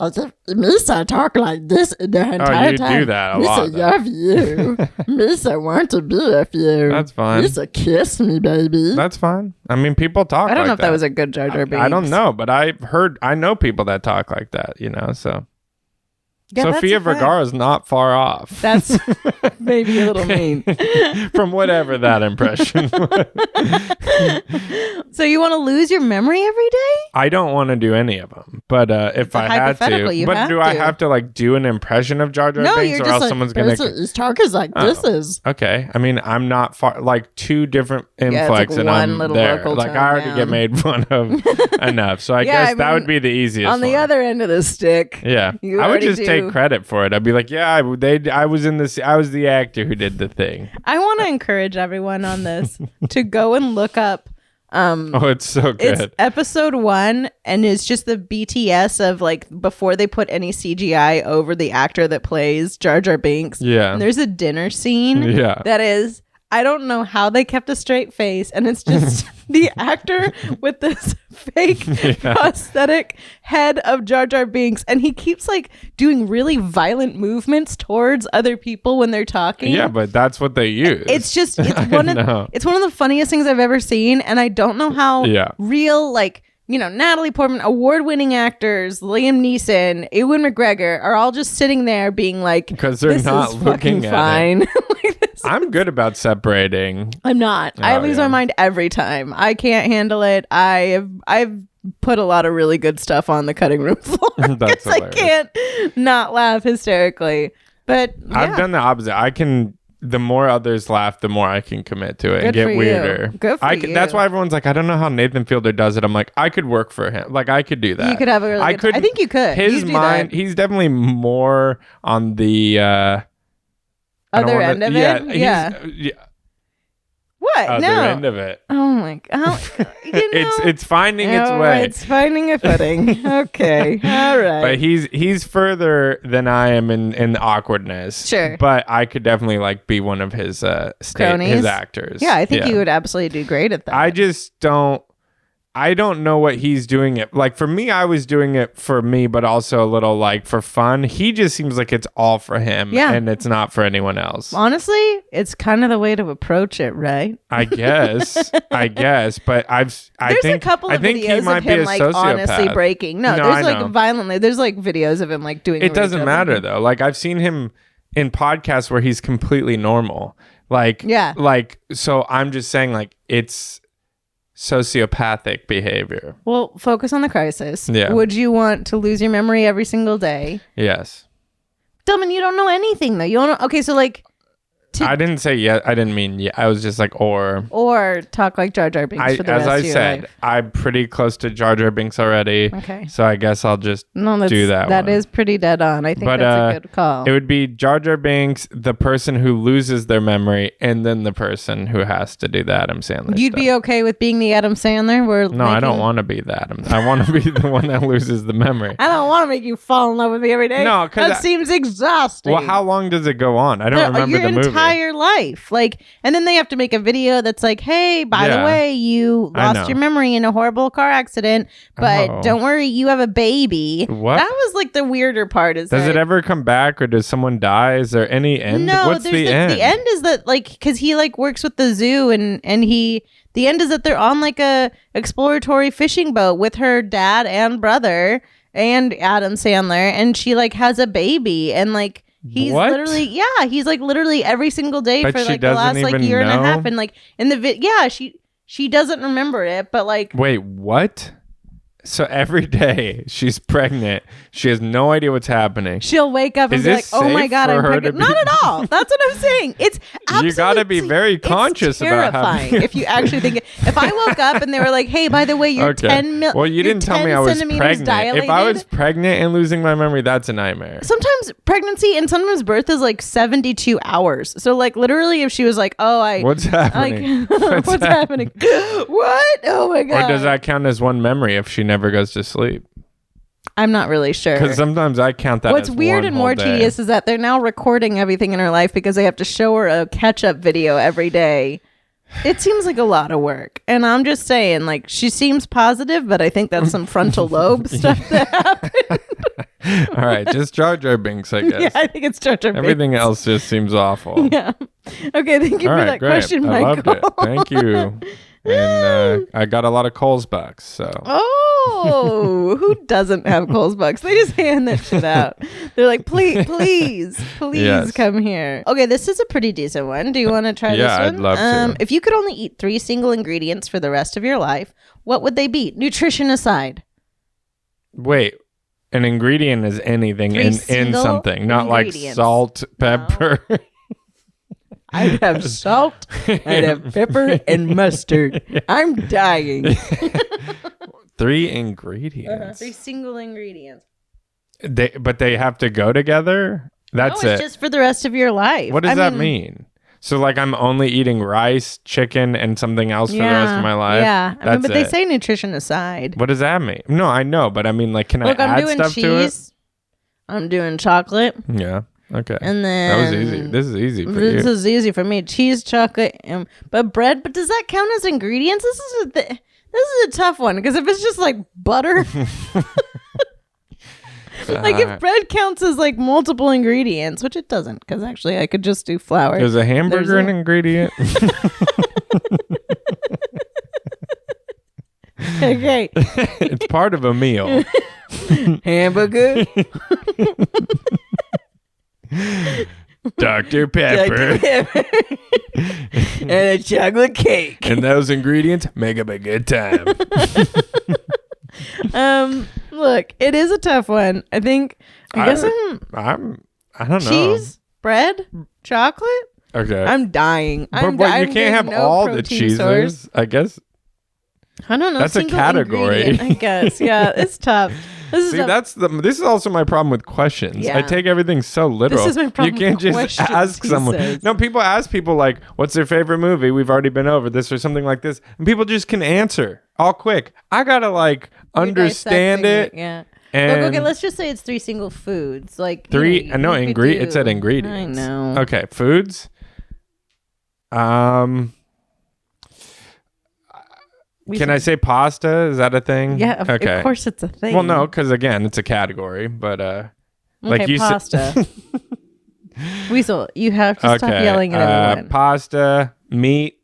Misa talk like this the entire you time. do that a Misa lot, though. love you. Misa want to be with you. That's fine. Misa kiss me, baby. That's fine. I mean, people talk. I don't like know if that was a good Jar Jar Binks. I don't know, but I know people that talk like that. So Yeah, that's Sofia a fact. Vergara is not far off. That's maybe a little mean. From whatever that impression was. So you want to lose your memory every day? I don't want to do any of them, but if a I had hypothetical, to, you but have do I to. have to like do an impression of Jar Jar No, Binks, you're or just else like, someone's gonna? His talk is like Oh. this is. Okay, I mean I'm not far, like two different it's inflex, like and one I'm little there. local Like tone I already down. get made fun of enough, so I Yeah, guess I that mean, would be the easiest. On the one. other end of the stick. Yeah, You I would already just do. take credit for it. I'd be like, yeah, I was the actor who did the thing. I want to encourage everyone on this to go and look up. Oh, it's so good. It's episode 1, and it's just the BTS of like before they put any CGI over the actor that plays Jar Jar Binks. Yeah. And there's a dinner scene. Yeah. That is, I don't know how they kept a straight face, and it's just the actor with this fake prosthetic head of Jar Jar Binks, and he keeps like doing really violent movements towards other people when they're talking. Yeah, but that's what they use. It's just it's one of know. it's one of the funniest things I've ever seen, and I don't know how Yeah. real like Natalie Portman, award-winning actors, Liam Neeson, Ewan McGregor are all just sitting there being like, 'Cause they're this not is looking fucking at it. fine. Like, this I'm good about separating. I'm not. I lose my mind every time. I can't handle it. I've put a lot of really good stuff on the cutting room floor. That's I can't not laugh hysterically. But yeah. I've done the opposite. The more others laugh, the more I can commit to it and get weirder. Good for you. That's why everyone's like, I don't know how Nathan Fielder does it. I'm like, I could work for him. Like, I could do that. You could have a really good time. I think you could. His mind, he's definitely more on the other end of it. Yeah. What? Other end of it. Oh my god! It's finding its way. It's finding a footing. Okay, all right. But he's further than I am in awkwardness. Sure. But I could definitely like be one of his his actors. Yeah, I think you would absolutely do great at that. I just don't. I don't know what he's doing it. Like for me, I was doing it for me, but also a little like for fun. He just seems like it's all for him and it's not for anyone else. Honestly, it's kind of the way to approach it, right? I guess. But there's a couple of videos of him like honestly breaking. No, there's like violently. There's like videos of him like doing it. Doesn't matter though. Like I've seen him in podcasts where he's completely normal. Like, so I'm just saying like it's sociopathic behavior. Well, focus on the crisis. Yeah. Would you want to lose your memory every single day? Yes. Delman, you don't know anything though. You don't know. Okay, so like I didn't say yeah. I didn't mean yeah. I was just like or talk like Jar Jar Binks for the rest of your life. I'm pretty close to Jar Jar Binks already. Okay. So I guess I'll just do that. That is pretty dead on. I think that's a good call. It would be Jar Jar Binks, the person who loses their memory, and then the person who has to do the Adam Sandler. You'd be okay with being the Adam Sandler? I don't want to be the Adam. I want to be the one that loses the memory. I don't want to make you fall in love with me every day. No, because that seems exhausting. Well, how long does it go on? I don't remember the movie. Your entire life. Like, and then they have to make a video that's like, hey, by the way, you lost your memory in a horrible car accident, but don't worry, you have a baby. What? That was like the weirder part. Does it ever come back, or does someone die? Is there any end? No, what's the end? The end is that like because he like works with the zoo and the end is that they're on like a exploratory fishing boat with her dad and brother and Adam Sandler, and she like has a baby and like. He's literally every single day for like the last like year and a half, and like in the she doesn't remember it, but like wait, what? So every day she's pregnant, she has no idea what's happening. She'll wake up and be like, "Oh my god, I'm pregnant!" Not at all. That's what I'm saying. It's absolutely, you got to be very conscious about having. If you actually think it. If I woke up and they were like, "Hey, by the way, you're 10 million." Well, you didn't tell me I was pregnant. Dilated. If I was pregnant and losing my memory, that's a nightmare. Sometimes pregnancy and sometimes birth is like 72 hours. So like literally, if she was like, what's happening? Like, what's happening? What? Oh my god! Or does that count as one memory if she never goes to sleep? I'm not really sure. Because sometimes I count that. What's weird and more tedious is that they're now recording everything in her life because they have to show her a catch-up video every day. It seems like a lot of work. And I'm just saying, like, she seems positive, but I think that's some frontal lobe stuff that happened. All right, just Jar Jar Binks, I guess. Yeah, I think it's Jar Jar Binks. Everything else just seems awful. Yeah. Okay, thank you for that question, Michael. I loved it. Thank you. And I got a lot of Kohl's bucks, so. Oh, who doesn't have Kohl's bucks? They just hand that shit out. They're like, please come here. Okay, this is a pretty decent one. Do you want to try this one? Yeah, I'd love to. If you could only eat 3 single ingredients for the rest of your life, what would they be? Nutrition aside. Wait, an ingredient is anything in something, not like salt, pepper. No. I'd have salt, I'd have pepper and mustard. I'm dying. 3 ingredients. 3 single ingredients. But they have to go together? That's it's just for the rest of your life. What does that mean? So like I'm only eating rice, chicken, and something else for the rest of my life? Yeah. But they say nutrition aside. What does that mean? No, I know, but I mean like can I add stuff to it? I'm doing chocolate. Yeah. Okay. And then that was easy. This is easy for you. This is easy for me. Cheese, chocolate, but bread. But does that count as ingredients? This is a tough one because if it's just like butter, like if bread counts as like multiple ingredients, which it doesn't, because actually I could just do flour. Is a hamburger an ingredient? Okay. It's part of a meal. Hamburger. Dr. Pepper. And a chocolate cake. And those ingredients make up a good time. Look, it is a tough one. I think. I guess I don't know. cheese, bread, chocolate. Okay. I'm dying. But you I'm can't getting have no all the protein cheeses. source. I guess. I don't know. That's a single category. ingredient, I guess. Yeah, it's tough. This See, is this is also my problem with questions. Yeah. I take everything so literal. This is my problem You can't with just questions, ask he someone. says. No, people ask people like, "What's their favorite movie?" We've already been over this or something like this, and people just can answer all quick. I gotta like You're understand dissecting it. Yeah. And Look, okay, let's just say it's 3 single foods. Like three. you know, you could It said do- ingredients. I know. Okay, foods. Can I say pasta? Is that a thing? Yeah, of Okay. course it's a thing. Well, no, because again, it's a category. But like Okay, you said. pasta. Weasel, you have to stop Okay, yelling at everyone. pasta, meat,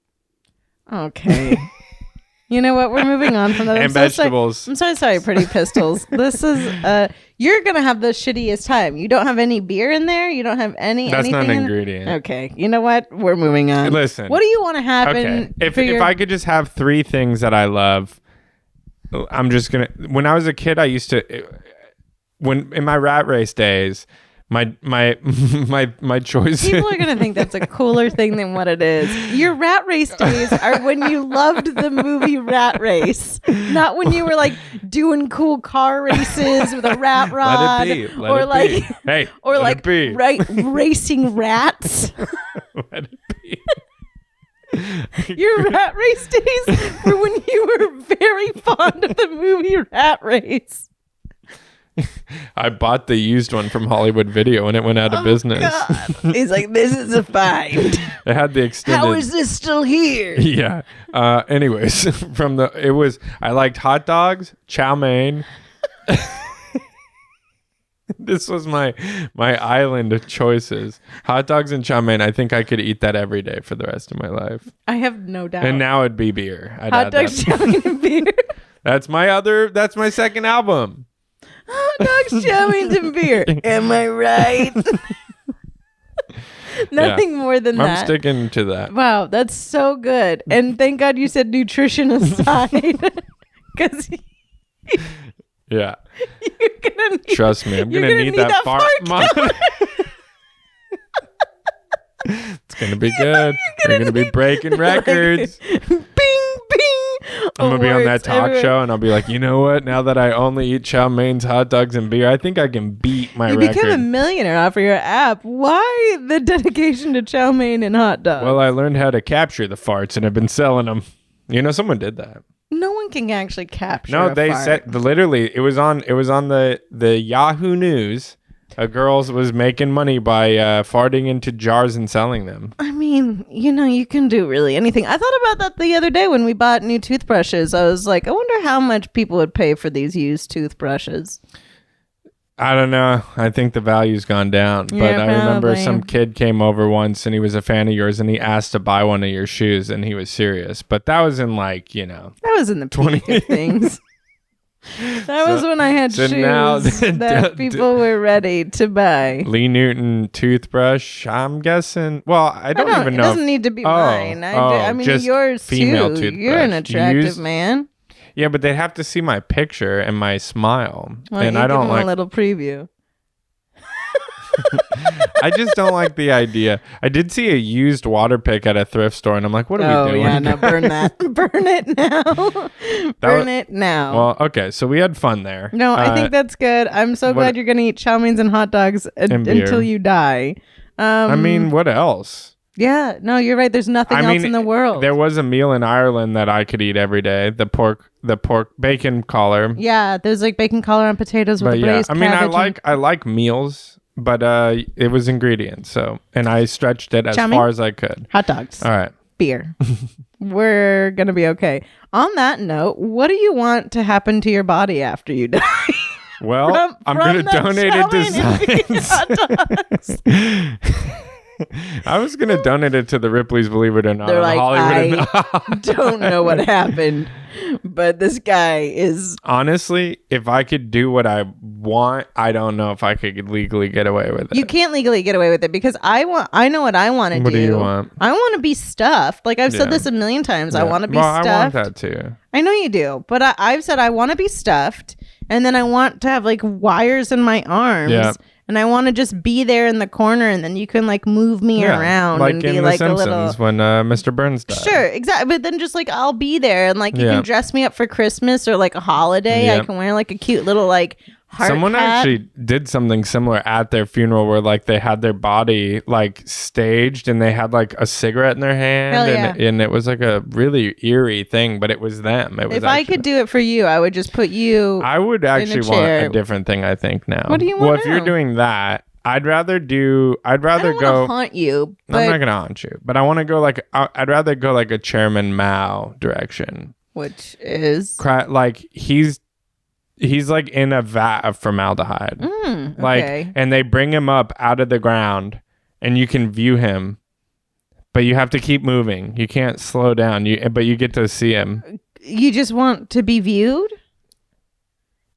Okay. You know what? We're moving on from that. and vegetables. I'm so sorry, pretty pistols. This is you're gonna have the shittiest time. You don't have any beer in there. You don't have any. That's not an anything in- ingredient. Okay. You know what? We're moving on. Listen. What do you want to happen? Okay. If for your- I could just have 3 things that I love, I'm just gonna. When I was a kid, I used to. When in my rat race days, my choices. People are gonna think that's a cooler thing than what it is. Your rat race days are when you loved the movie Rat Race, not when you were like doing cool car races with a rat rod, Let it be. or like, Hey, or let like it be. right racing rats. Let it be. Your rat race days were when you were very fond of the movie Rat Race. I bought the used one from Hollywood Video when it went out of business. God. He's like, this is a find. It had the extended. How is this still here? Yeah. Anyways, I liked hot dogs, chow mein. This was my island of choices. Hot dogs and chow mein. I think I could eat that every day for the rest of my life. I have no doubt. And now it'd be beer. I'd hot add that. dogs, chow mein, and beer. That's my second album. Hot dogs, chow mein, and beer. Am I right? Nothing more than I'm that. sticking to that. Wow, that's so good. And thank God you said nutrition aside. Because Yeah. you're going to need Trust me. I'm You're going to gonna need need that that fart fart monitor. It's going to be good. We're going to be breaking records. bing, bing. I'm going to be on that Awards talk everywhere. show and I'll be like, you know what? Now that I only eat chow meins, hot dogs, and beer, I think I can beat my You record. become a millionaire off of your app. Why the dedication to chow mein and hot dogs? Well, I learned how to capture the farts and I've been selling them. You know, someone did that. no one can actually capture. No, a they fart. said literally it was on the Yahoo News. A girl was making money by farting into jars and selling them. I mean, you know, you can do really anything. I thought about that the other day when we bought new toothbrushes. I was like, I wonder how much people would pay for these used toothbrushes. I don't know. I think the value's gone down. But Yeah, I remember probably. some kid came over once and he was a fan of yours and he asked to buy one of your shoes and he was serious. But that was in like, you know. That was in the peak of things. That was when I had so shoes now that people were ready to buy. Lee Newton toothbrush, I'm guessing. Well, I don't even It know. doesn't need to be mine. I mean, just yours female too. You're an toothbrush. attractive Used? man. Yeah, but they have to see my picture and my smile. Well, and you I give don't them like a little preview. I just don't like the idea. I did see a used water pick at a thrift store and I'm like, what are we doing? Yeah, no, burn that. Burn it now. Burn it now. Well, okay, so we had fun there. No, I think that's good. I'm so glad you're gonna eat chow meins and hot dogs And beer. until you die. I mean, what else? Yeah, no, you're right. There's nothing else in the world. There was a meal in Ireland that I could eat every day. The pork bacon collar. Yeah, there's like bacon collar on potatoes with But a yeah, braised I mean, cabbage. I like meals, but it was ingredients. So, and I stretched it as Chow mein? far as I could. hot dogs, All right. beer. We're gonna be okay. On that note, what do you want to happen to your body after you die? Well, I'm going to donate it to science. Hot dogs. I was going to donate it to the Ripley's, believe it or not. They're like, Hollywood I don't know what happened, but this guy is... Honestly, if I could do what I want, I don't know if I could legally get away with it. You can't legally get away with it because I know what I want to do. What do you want? I want to be stuffed. Like I've said this a million times. I want to be stuffed. I want that too. I know you do, but I've said I want to be stuffed, and then I want to have like wires in my arms. Yeah. And I want to just be there in the corner, and then you can like move me around like and in be The like Simpsons, a little. When Mr. Burns died. Sure, exactly. But then just like I'll be there, and like you can dress me up for Christmas or like a holiday. I can wear like a cute little like heart Someone hat. actually did something similar at their funeral, where like they had their body like staged, and they had like a cigarette in their hand, and it was like a really eerie thing, but it was them. It was. If I could do it for you, I would just put you. I would actually want a different thing. I think now. What do you want? Well, if you're doing that. I'd rather go. Haunt you. But I'm not gonna haunt you, but I want to go like. I'd rather go like a Chairman Mao direction, which is like he's like in a vat of formaldehyde, like, and they bring him up out of the ground, and you can view him, but you have to keep moving. You can't slow down. But you get to see him. You just want to be viewed.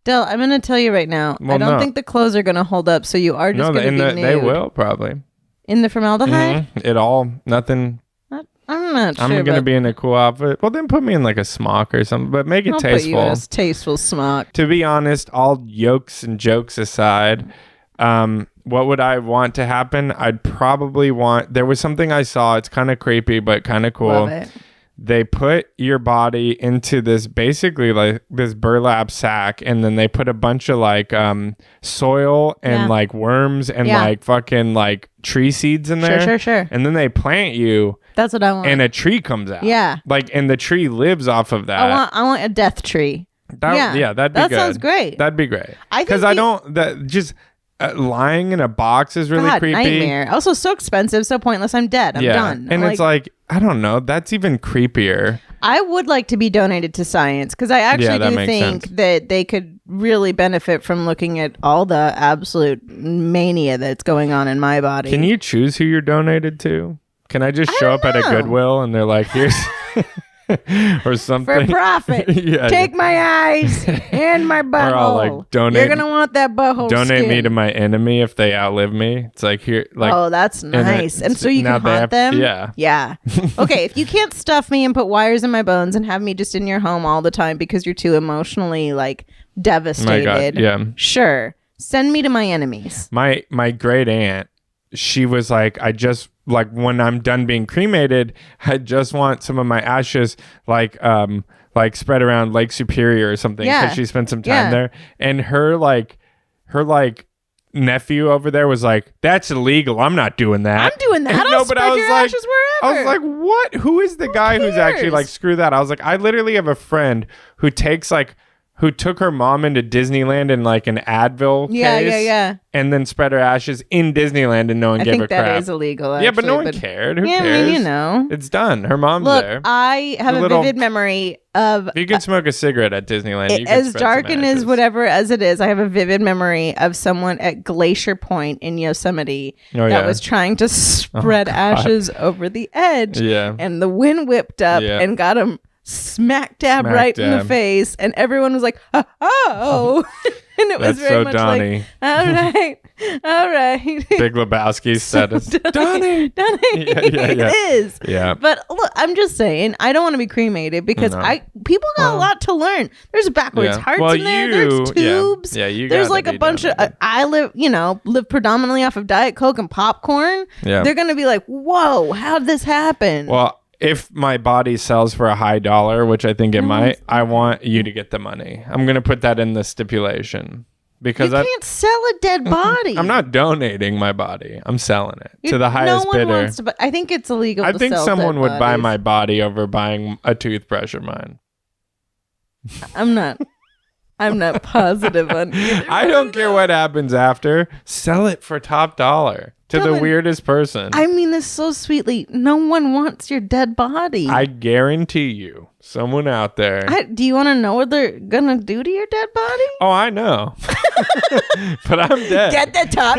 Del, I'm going to tell you right now. I don't think the clothes are going to hold up, so you are just going to be nude. They will probably. In the formaldehyde? Mm-hmm. Nothing. I'm not sure. I'm going to be in a cool outfit. Well, then put me in like a smock or something, but make it tasteful. Put you in a tasteful smock. To be honest, all yokes and jokes aside, what would I want to happen? I'd probably want... There was something I saw. It's kind of creepy, but kind of cool. Love it. They put your body into this basically like this burlap sack, and then they put a bunch of like soil and like worms and like fucking like tree seeds in there. Sure. And then they plant you. That's what I want. And a tree comes out. Yeah. Like, and the tree lives off of that. I want a death tree. That'd be good. That sounds great. That'd be great. Because I don't just lying in a box is really creepy. Nightmare. Also, so expensive, so pointless. I'm dead. I'm done. And it's like, I don't know. That's even creepier. I would like to be donated to science because I actually do think that they could really benefit from looking at all the absolute mania that's going on in my body. Can you choose who you're donated to? Can I just show up at a Goodwill and they're like, here's... or something for profit. Take my eyes and my butthole. Or I'll like donate. You're gonna want that butthole. Donate me to my enemy if they outlive me. It's like here, like that's nice. And so you can haunt them. Yeah. Okay, if you can't stuff me and put wires in my bones and have me just in your home all the time because you're too emotionally like devastated. My God, yeah. Sure. Send me to my enemies. My great aunt, she was like, when I'm done being cremated, I just want some of my ashes like spread around Lake Superior or something because she spent some time there. And her nephew over there was like, that's illegal. I'm not doing that. I'm doing that. I'll spread your ashes wherever. I was like, what? Who is the guy who's actually like, screw that? I was like, I literally have a friend who took her mom into Disneyland in like an Advil case and then spread her ashes in Disneyland and no one gave a crap. That is illegal, actually. Yeah, but no one cared. Who cares? I mean, you know. It's done. Her mom's there. I have a vivid memory of... If you can smoke a cigarette at Disneyland, you can as dark and as whatever as it is, I have a vivid memory of someone at Glacier Point in Yosemite that was trying to spread ashes over the edge. Yeah. And the wind whipped up and got him... smack dab right in the face, and everyone was like, oh. And it was very much Donnie. Like, all right. Big Lebowski status. Donnie. It is. Yeah. But look, I'm just saying, I don't want to be cremated because people got a lot to learn. There's backwards hearts in there. There's tubes. Yeah, you there's like a bunch of. I live predominantly off of Diet Coke and popcorn. Yeah. They're gonna be like, whoa, how'd this happen? Well, if my body sells for a high dollar, which I think it might, I want you to get the money. I'm going to put that in the stipulation. Because you can't sell a dead body. I'm not donating my body. I'm selling it to the highest bidder. I think it's illegal I to think sell someone dead would bodies. buy my body over buying a toothbrush of mine. I'm not positive on either. I don't care what happens after. Sell it for top dollar. To the weirdest person. I mean this so sweetly. No one wants your dead body. I guarantee you, someone out there. Do you want to know what they're gonna do to your dead body? Oh, I know. But I'm dead. Get the top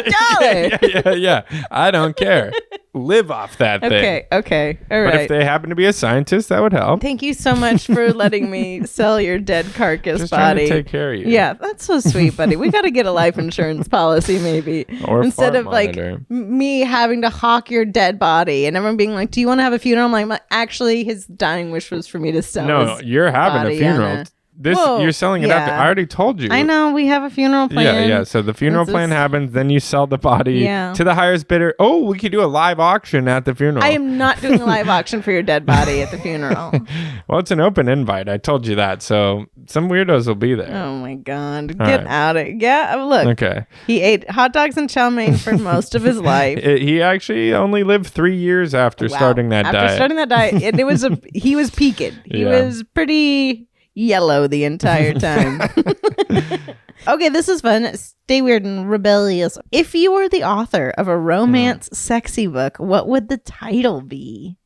dollar. Yeah. I don't care. live off that thing. Okay. All But right. if they happen to be a scientist, that would help. Thank you so much for letting me sell your dead carcass Just trying body. to take care of you. Yeah, that's so sweet, buddy. We got to get a life insurance policy, maybe. Or a instead fart of like monitor. me having to hawk your dead body and everyone being like, "Do you want to have a funeral?" I'm like, actually, his dying wish was for me to sell. No, his you're having a body funeral. on a- This Whoa, you're selling it out. yeah. I already told you. I know we have a funeral plan. Yeah. So the funeral This plan is- happens, then you sell the body Yeah. to the highest bidder. Oh, we could do a live auction at the funeral. I am not doing a live auction for your dead body at the funeral. Well, it's an open invite. I told you that. So some weirdos will be there. Oh my god, All get right. out of yeah. Look, Okay. he ate hot dogs and chow mein for most of his life. He actually only lived 3 years after Wow. starting that After diet. starting that diet, and it was he was peaked. He Yeah. was pretty yellow the entire time. Okay, this is fun. Stay weird and rebellious. If you were the author of a romance sexy book, what would the title be?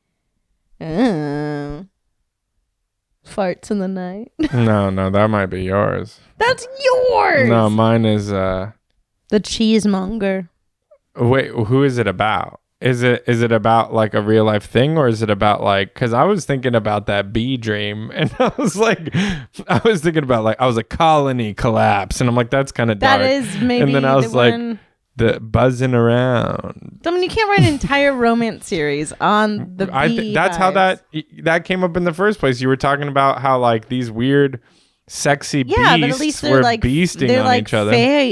Farts in the night. No, that might be yours. That's yours. No, mine is The cheesemonger. wait, who is it about? Is it about like a real life thing, or is it about like, because I was thinking about that bee dream and I was thinking about like, I was a colony collapse and I'm like, that's kind of dark. That is maybe And then I was the like, one. the buzzing around. I mean, you can't write an entire romance series on the bee That's how hives. that came up in the first place. You were talking about how like these weird sexy Yeah, beasts but at least were they're like beasting they're on like each other.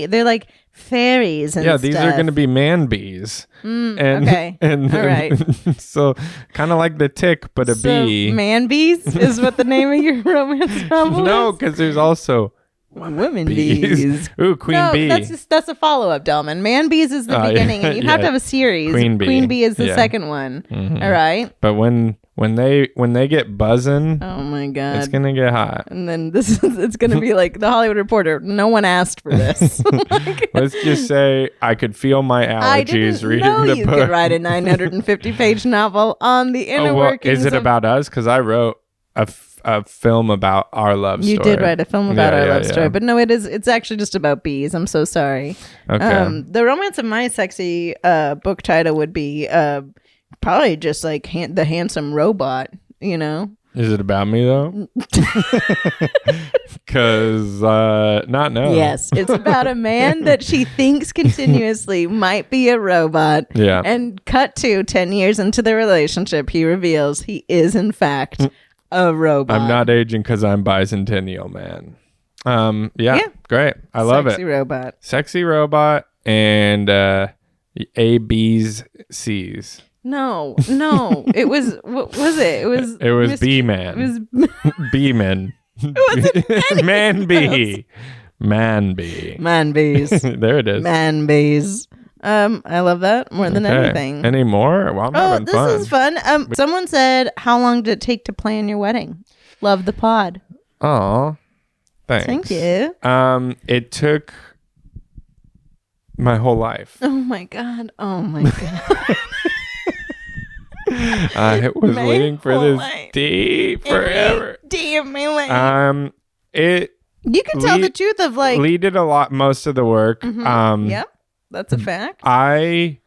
They're like fairies and Yeah, these are stuff. going to be man bees. And, okay. And, All right. so kind of like the tick, but a So, bee. man bees is what the name of your romance novel No, is? because there's also Women bees. bees. Ooh, queen No, bee. that's a follow-up, Delman. Man bees is the Oh, yeah. beginning, and you have to Yeah. have a series. Queen bee. Queen bee is the Yeah. second one. Mhm. All right. But when they get buzzing, Oh my god. it's gonna get hot. And then it's gonna be like the Hollywood Reporter. No one asked for this. Let's just say I could feel my I allergies didn't reading know the you book. could write a 950-page novel on the inner Oh, well, workings. is it of- about us? Because I wrote a film about our love You story. did write a film about Yeah, our yeah, love story, yeah. but no, it's actually just about bees. I'm so sorry. Okay. The romance of my sexy book title would be probably just like the handsome robot. You know. Is it about me though? Because not no. Yes, it's about a man that she thinks continuously might be a robot. Yeah. And cut to 10 years into the relationship, he reveals he is in fact a robot. I'm not aging because I'm bicentennial, man. Yeah. Great. I love Sexy it. robot. Sexy robot and A, B's, C's. No. It was, what was it? It was B It man. was B man. Man bee. Man bee. man bees. There it is. Man bees. I love that more than Okay. anything. Any more? Well, I'm Oh, having this fun. is fun. Someone said, how long did it take to plan your wedding? Love the pod. Aw. Thanks. Thank you. It took my whole life. Oh my god. I was My waiting for whole this life. day forever. Damn my life. It You can tell the truth of like. Lee did most of the work. Yep, that's a fact. I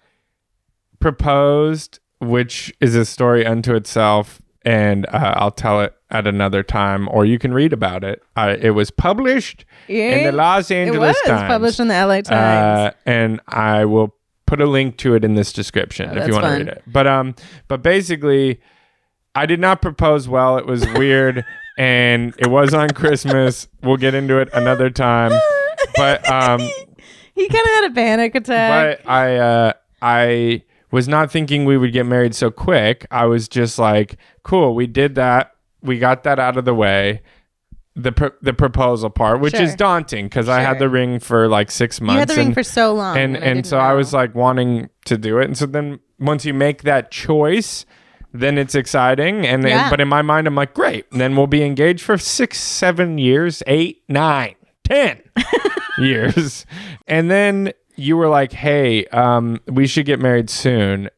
proposed, which is a story unto itself, and I'll tell it at another time, or you can read about it. It was published in the Los Angeles It was Times. published in the LA Times. And I will put a link to it in this description if you that's want to fun. read it. But basically, I did not propose well. It was weird, and it was on Christmas. We'll get into it another time. But He kind of had a panic attack. but I was not thinking we would get married so quick. I was just like, cool, we did that. We got that out of the way. The proposal part, which is Sure. daunting because I had Sure. the ring for like 6 months. You had the ring for so long, and didn't so I know. was like wanting to do it. And so then once you make that choice, then it's exciting. And then, Yeah. but in my mind, I'm like, great. And then we'll be engaged for 6, 7 years, 8, 9, 10 years. And then you were like, hey, we should get married soon.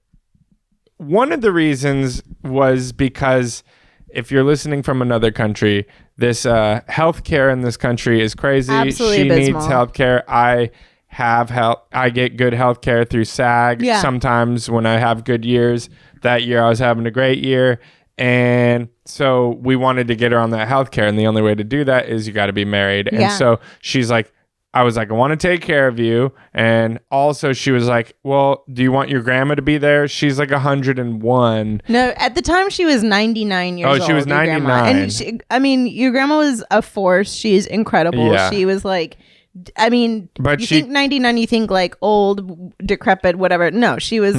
One of the reasons was because if you're listening from another country, this healthcare in this country is crazy. Absolutely she abysmal. needs healthcare. I I get good health care through SAG. Yeah. Sometimes when I have good years, that year I was having a great year. And so we wanted to get her on that health care. And the only way to do that is you got to be married. Yeah. And so she's like, I was like, I want to take care of you. And also she was like, well, do you want your grandma to be there? She's like 101. No, at the time she was 99 years old. Oh, she was your grandma. 99. And your grandma was a force. She's incredible. Yeah. She was like, But you think 99, you think like old, decrepit, whatever. No, she was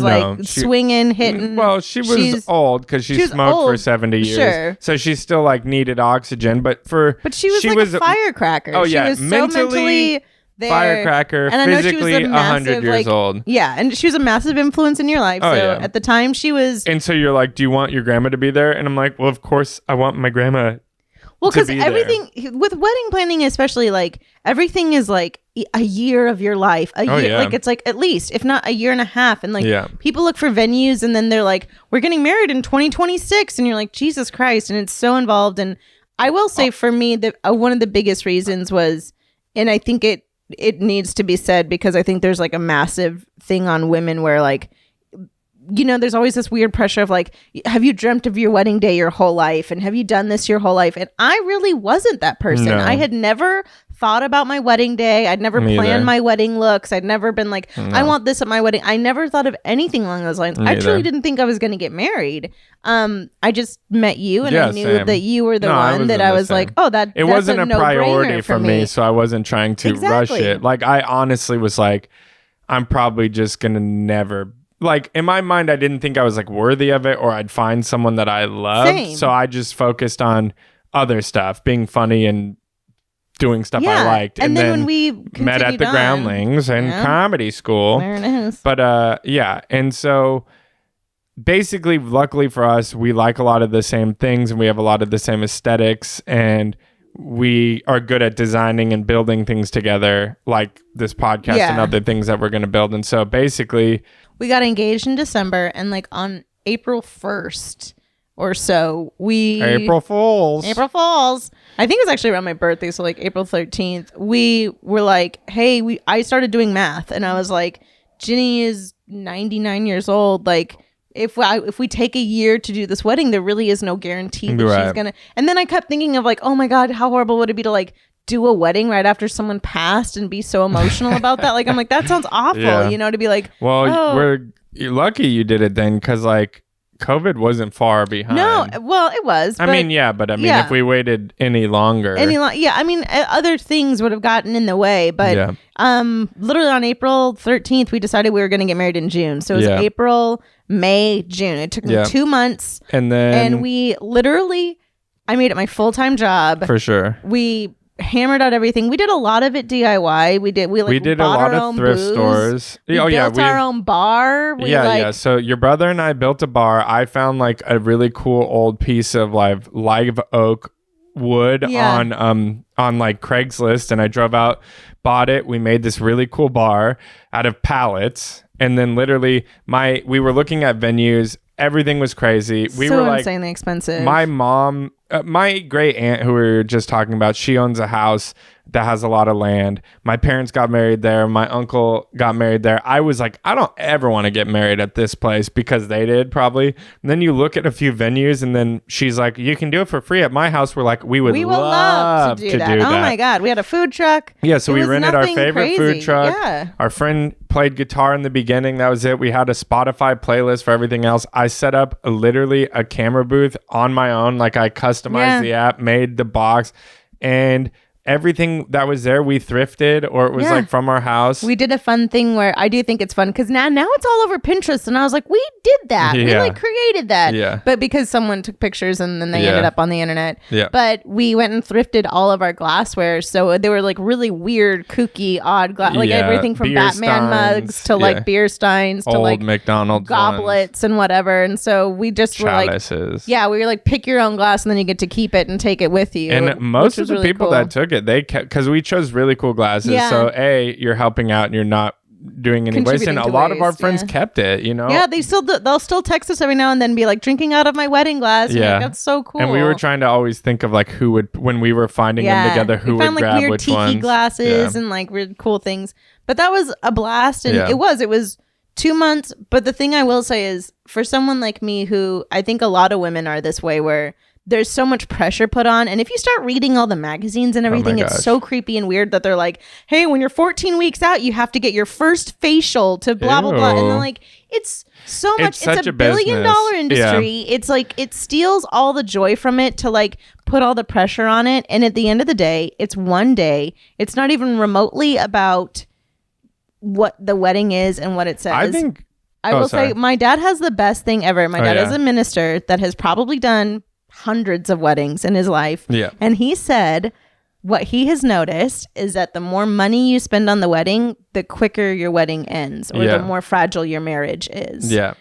swinging, hitting. Well, she was old because she smoked for 70 years. Sure. So she still like needed oxygen. But she was a firecracker. Oh, yeah. She was mentally there. Firecracker, and I know physically she was 100 years old. Yeah, and she was a massive influence in your life. Oh, so yeah. at the time she was. And so you're like, do you want your grandma to be there? And I'm like, well, of course I want my grandma. Well, because everything with wedding planning, especially, like everything is like a year of your life. A year, yeah. like it's like at least, if not a year and a half. And like people look for venues, and then they're like, "We're getting married in 2026," and you're like, "Jesus Christ!" And it's so involved. And I will say, for me, that one of the biggest reasons was, and I think it needs to be said because I think there's like a massive thing on women where like. You know, there's always this weird pressure of like, have you dreamt of your wedding day your whole life? And have you done this your whole life? And I really wasn't that person. No. I had never thought about my wedding day. I'd never planned my wedding looks. I'd never been like, I want this at my wedding. I never thought of anything along those lines. I truly didn't think I was going to get married. I just met you and I knew that you were the one that I was like, oh, it wasn't a priority for me. So I wasn't trying to rush it. Like I honestly was like, I'm probably just going to never. Like in my mind, I didn't think I was like worthy of it or I'd find someone that I loved. Same. So I just focused on other stuff, being funny and doing stuff I liked. And then when we met at the Groundlings and comedy school. There it is. But yeah. And so basically, luckily for us, we like a lot of the same things and we have a lot of the same aesthetics and we are good at designing and building things together like this podcast and other things that we're going to build. And so basically we got engaged in December and like on April 1st or so April Fools. I think it was actually around my birthday. So like April 13th, we were like, hey, I started doing math and I was like, Ginny is 99 years old. Like, if we take a year to do this wedding, there really is no guarantee that she's gonna. And then I kept thinking of like, oh my God, how horrible would it be to like do a wedding right after someone passed and be so emotional about that? Like, I'm like, that sounds awful, you know, to be like. Well, you're lucky you did it then, because like COVID wasn't far behind. No, well, it was. But if we waited any longer, I mean, other things would have gotten in the way. But literally on April 13th, we decided we were going to get married in June. So it was April, May, June. It took me 2 months, and we literally, I made it my full-time job for sure. We hammered out everything. We did a lot of it DIY. We did a lot of thrift stores. We built our own bar. So your brother and I built a bar. I found like a really cool old piece of like live oak wood on like Craigslist, and I drove out, bought it. We made this really cool bar out of pallets, and then literally we were looking at venues. Everything was crazy. We were like insanely expensive. My mom, my great aunt who we were just talking about, she owns a house that has a lot of land. My parents got married there. My uncle got married there. I was like, I don't ever want to get married at this place because they did probably. And then you look at a few venues and then she's like, you can do it for free at my house. We're like, we would love to do that. Oh my God. We had a food truck. Yeah. So we rented our favorite crazy. food truck. Yeah. Our friend played guitar in the beginning. That was it. We had a Spotify playlist for everything else. I set up literally a camera booth on my own. Like I customized the app, made the box, and everything that was there we thrifted, or it was like from our house. We did a fun thing where I do think it's fun because now it's all over Pinterest, and I was like, we did that. We like created that. But because someone took pictures and then they ended up on the internet. But we went and thrifted all of our glassware, so they were like really weird, kooky, odd glass, like everything from beer Batman mugs to like beer steins to old like McDonald's goblets and whatever. And so we just chalices. we were like, pick your own glass and then you get to keep it and take it with you. And most of the people that took it, they kept, because we chose really cool glasses. So you're helping out and you're not doing anyways. And Contributing a to lot of our waste, friends yeah. kept it, you know? Yeah, they'll still text us every now and then, be like, drinking out of my wedding glass. And Yeah. like, that's so cool. And we were trying to always think of like who would, when we were finding them together, who we would found like grab weird which tiki ones. glasses Yeah. and like weird cool things. But that was a blast, and Yeah. it was 2 months. But the thing I will say is, for someone like me, who I think a lot of women are this way, where there's so much pressure put on, and if you start reading all the magazines and everything, it's gosh. so creepy and weird that they're like, hey, when you're 14 weeks out, you have to get your first facial to blah blah blah, and Ew. then like it's so much. such It's a a billion-dollar business. industry. It's like it steals all the joy from it to like put all the pressure on it, and at the end of the day, it's one day. It's not even remotely about what the wedding is and what it says. I think, I will say my dad has the best thing ever. My dad is yeah. a minister that has probably done hundreds of weddings in his life. Yeah. And he said what he has noticed is that the more money you spend on the wedding, the quicker your wedding ends, or Yeah. the more fragile your marriage is. Yeah.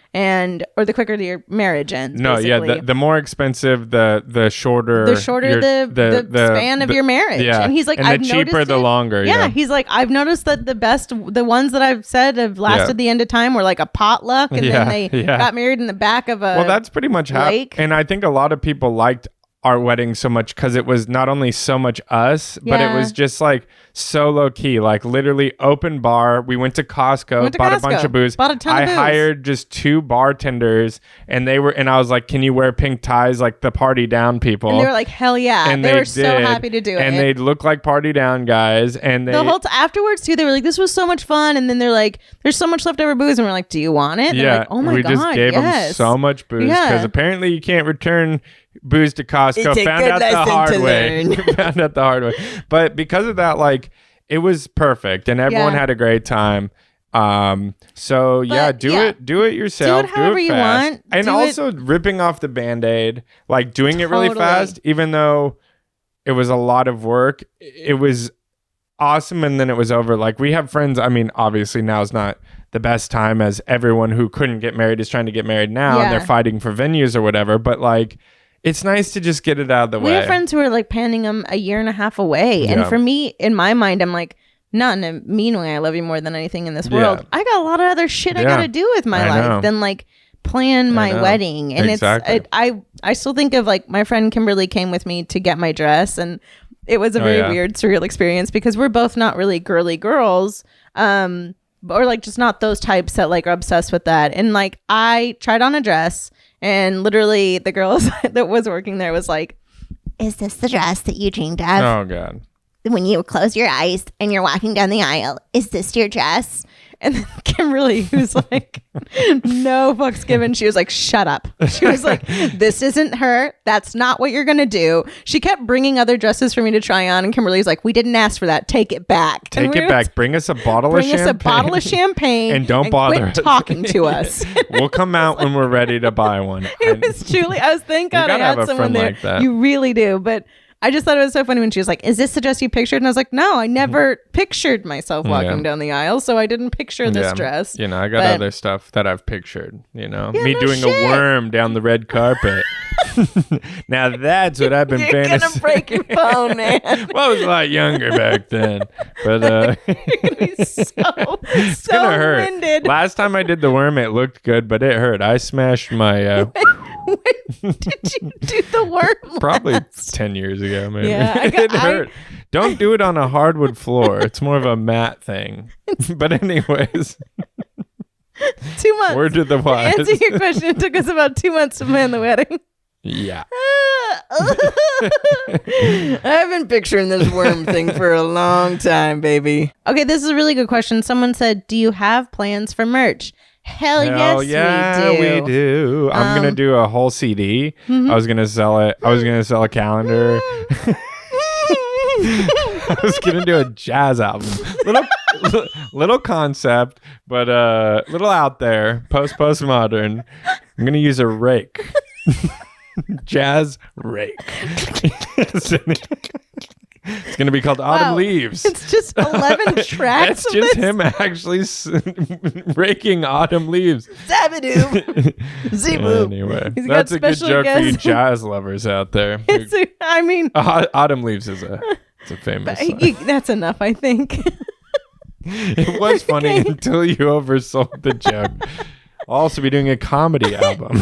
Or the quicker your marriage ends. No, basically. yeah, the more expensive, the shorter, The shorter the span of your marriage. Yeah, And he's like, and I've the cheaper, noticed the it. longer. Yeah, he's like, I've noticed that the ones that I've said have lasted the end of time were like a potluck, and then they got married in the back of a Well, that's pretty much how. lake. And I think a lot of people liked our wedding so much because it was not only so much us, but it Yeah. was just like so low key, like literally open bar. We went to Costco, bought a bunch of booze. Bought a ton I of booze. hired just 2 bartenders, and I was like, "Can you wear pink ties like the party down people?" And they were like, hell yeah. And they were did, so happy to do it. and they look like party down guys. And they the whole afterwards too, they were like, this was so much fun. And then they're like, there's so much leftover booze. And we're like, do you want it? And they're like, oh my we God, just gave yes. them so much booze Yeah. because apparently you can't return booze to Costco. It's a Found good out the lesson hard to way. learn. Found out the hard way. But because of that, like, it was perfect and everyone Yeah. had a great time. So yeah, do it yourself. however you fast. want. And Do also ripping off the Band-Aid, like doing it really Totally. fast, even though it was a lot of work. It was awesome, and then it was over. Like, we have friends, I mean, obviously now is not the best time, as everyone who couldn't get married is trying to get married now, and Yeah. they're fighting for venues or whatever, but like, it's nice to just get it out of the We way. have friends who are like planning them a year and a half away. Yeah. And for me, in my mind, I'm like, not in a mean way, I love you more than anything in this world. Yeah. I got a lot of other shit I Yeah. gotta do with my I life know. than like plan my know. wedding. And Exactly. I still think of like my friend Kimberly came with me to get my dress, and it was a very yeah. weird, surreal experience because we're both not really girly girls. Or like just not those types that like are obsessed with that. And like I tried on a dress, and literally the girl that was working there was like, Is this the dress that you dreamed of Oh god. when you close your eyes and you're walking down the aisle? Is this your dress? and then Kimberly, who's like, no fucks given, she was like, shut up. She was like, this isn't her. That's not what you're gonna do. She kept bringing other dresses for me to try on, and Kimberly's like, we didn't ask for that. Take it back. Take it back. Bring us a bottle of champagne. Bring us a bottle of champagne And don't bother quit us. talking to us. We'll come out when we're ready to buy one. It was truly, I was thank God I gotta have had a someone friend there. like that. You really do. But I just thought it was so funny when she was like, is this the dress you pictured? And I was like, no, I never pictured myself walking Yeah. down the aisle, so I didn't picture this dress. You know, I got But- other stuff that I've pictured, you know. Yeah, Me no doing shit. a worm down the red carpet. Now that's what I've been You're gonna fantasizing. break your phone, man. Well, I was a lot younger back then. But You're gonna be so it's gonna hurt. winded. Last time I did the worm, it looked good, but it hurt. I smashed my When did you do the worm? probably last? 10 years ago, maybe. Yeah, It hurt. Don't do it on a hardwood floor. It's more of a matte thing. But anyways, 2 months. word to the To wise. answer your question, it took us about 2 months to plan the wedding. Yeah. I've been picturing this worm thing for a long time, baby. Okay, this is a really good question. Someone said, do you have plans for merch? Hell Hell yes, yeah, we do. I'm gonna do a whole CD. I was gonna sell it. I was gonna sell a calendar. I was gonna do a jazz album. Little concept, but little out there. Postmodern. I'm gonna use a rake. Jazz rake. It's gonna be called Autumn Wow. Leaves. It's just 11 tracks It's of just this. him actually raking autumn leaves. Zabadoo. Zeboo. Anyway, He's got that's a good special joke for you guests. jazz lovers out there. I mean, Autumn Leaves is a famous song. that's enough, I think. It was funny until you oversold the joke. I'll also be doing a comedy album.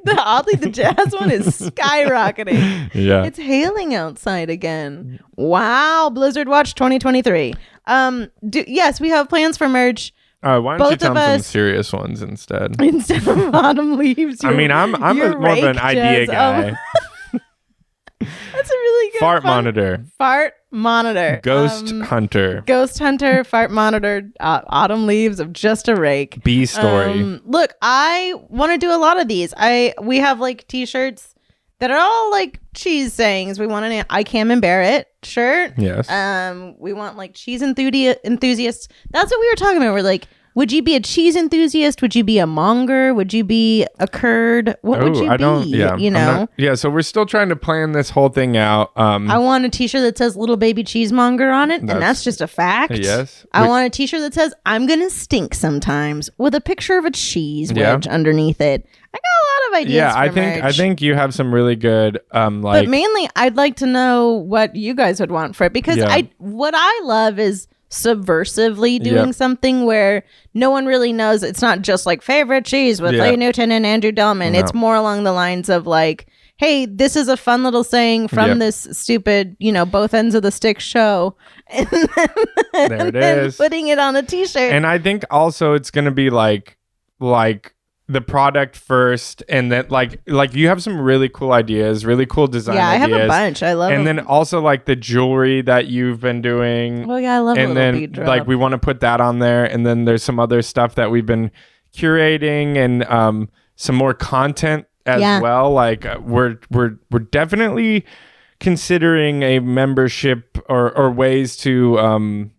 Oddly, the jazz one is skyrocketing. Yeah. It's hailing outside again. Wow. Blizzard Watch 2023. Yes, we have plans for merch. Why don't Both you tell of them some us- serious ones instead? Instead of autumn leaves. I mean, I'm more of an idea guy. That's a really good Fart fun- monitor. Fart monitor. Ghost hunter. Ghost hunter, fart monitor, autumn leaves of just a rake. Bee story. Look, I want to do a lot of these. We have like t-shirts that are all like cheese sayings. We want an I Cam and Barrett shirt. Yes. We want like cheese enthusiasts. That's what we were talking about. We're like, would you be a cheese enthusiast? Would you be a monger? Would you be a curd? What would you be? Yeah, you know? So we're still trying to plan this whole thing out. I want a t-shirt that says little baby cheesemonger on it, and that's just a fact. Yes. I want a t-shirt that says I'm gonna stink sometimes with a picture of a cheese wedge underneath it. I got a lot of ideas. Yeah, for merch. I think you have some really good But mainly I'd like to know what you guys would want for it, because what I love is subversively doing something where no one really knows. It's not just like favorite cheese with Leigh Newton and Andrew Delman. No. It's more along the lines of like, hey, this is a fun little saying from this stupid, both ends of the stick show. And there it is. Putting it on a t-shirt. And I think also it's going to be like the product first, and then like you have some really cool ideas, really cool design ideas. I have a bunch. I love and them. then also like the jewelry that you've been doing. Oh yeah, I love and a then little bead drop. like we want to put that on there, and then there's some other stuff that we've been curating, and some more content as well. Like we're definitely considering a membership or ways to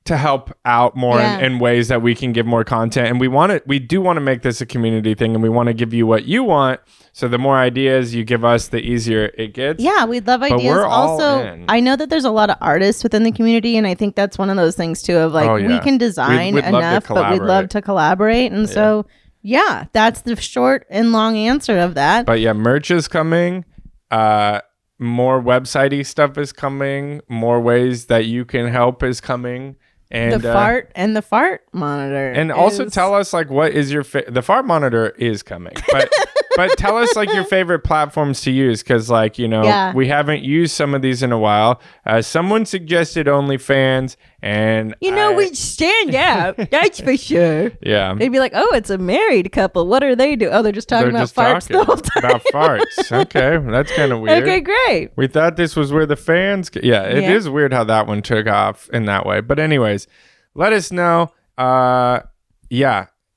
help out more in ways that we can give more content. And we do want to make this a community thing, and we want to give you what you want. So the more ideas you give us, the easier it gets. Yeah, we'd love ideas. We're all also, in. I know that there's a lot of artists within the community, and I think that's one of those things too of like, we can design we'd love to enough, but we'd love to collaborate. And so, that's the short and long answer of that. But merch is coming. More website-y stuff is coming. More ways that you can help is coming. And the fart monitor. And also tell us like what is your the fart monitor is coming. But tell us like your favorite platforms to use, because like we haven't used some of these in a while. Someone suggested OnlyFans, and we stand out. That's for sure. Yeah, they'd be like, oh, it's a married couple. What are they doing? Oh, they're just talking about farts the whole time. About farts. Okay, that's kind of weird. Okay, great. We thought this was where the fans. It is weird how that one took off in that way. But anyways, let us know.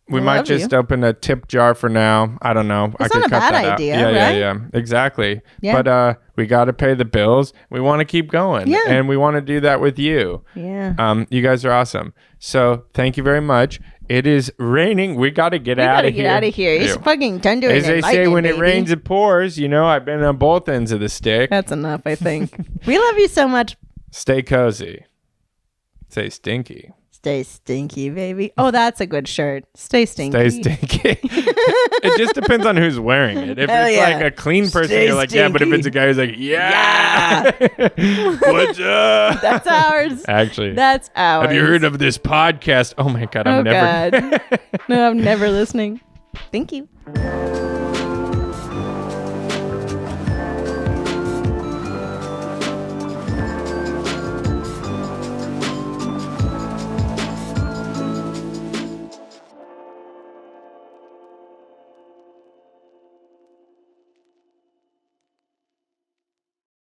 We might just open a tip jar for now. I don't know. It's I not could a cut bad that idea, out. right? Yeah, exactly. Yeah. But we got to pay the bills. We want to keep going. Yeah. And we want to do that with you. Yeah. You guys are awesome. So thank you very much. It is raining. We got to get out of here. Get out of here. It's fucking thunder. As they say, when it rains, it pours. I've been on both ends of the stick. That's enough, I think. We love you so much. Stay cozy. Stay stinky. Stay stinky, baby. Oh, that's a good shirt. Stay stinky. Stay stinky. It just depends on who's wearing it. If it's like a clean person, you're like, yeah. But if it's a guy who's like, yeah. What's up? That's ours. Actually. That's ours. Have you heard of this podcast? Oh my God. I'm never. God. No, I'm never listening. Thank you.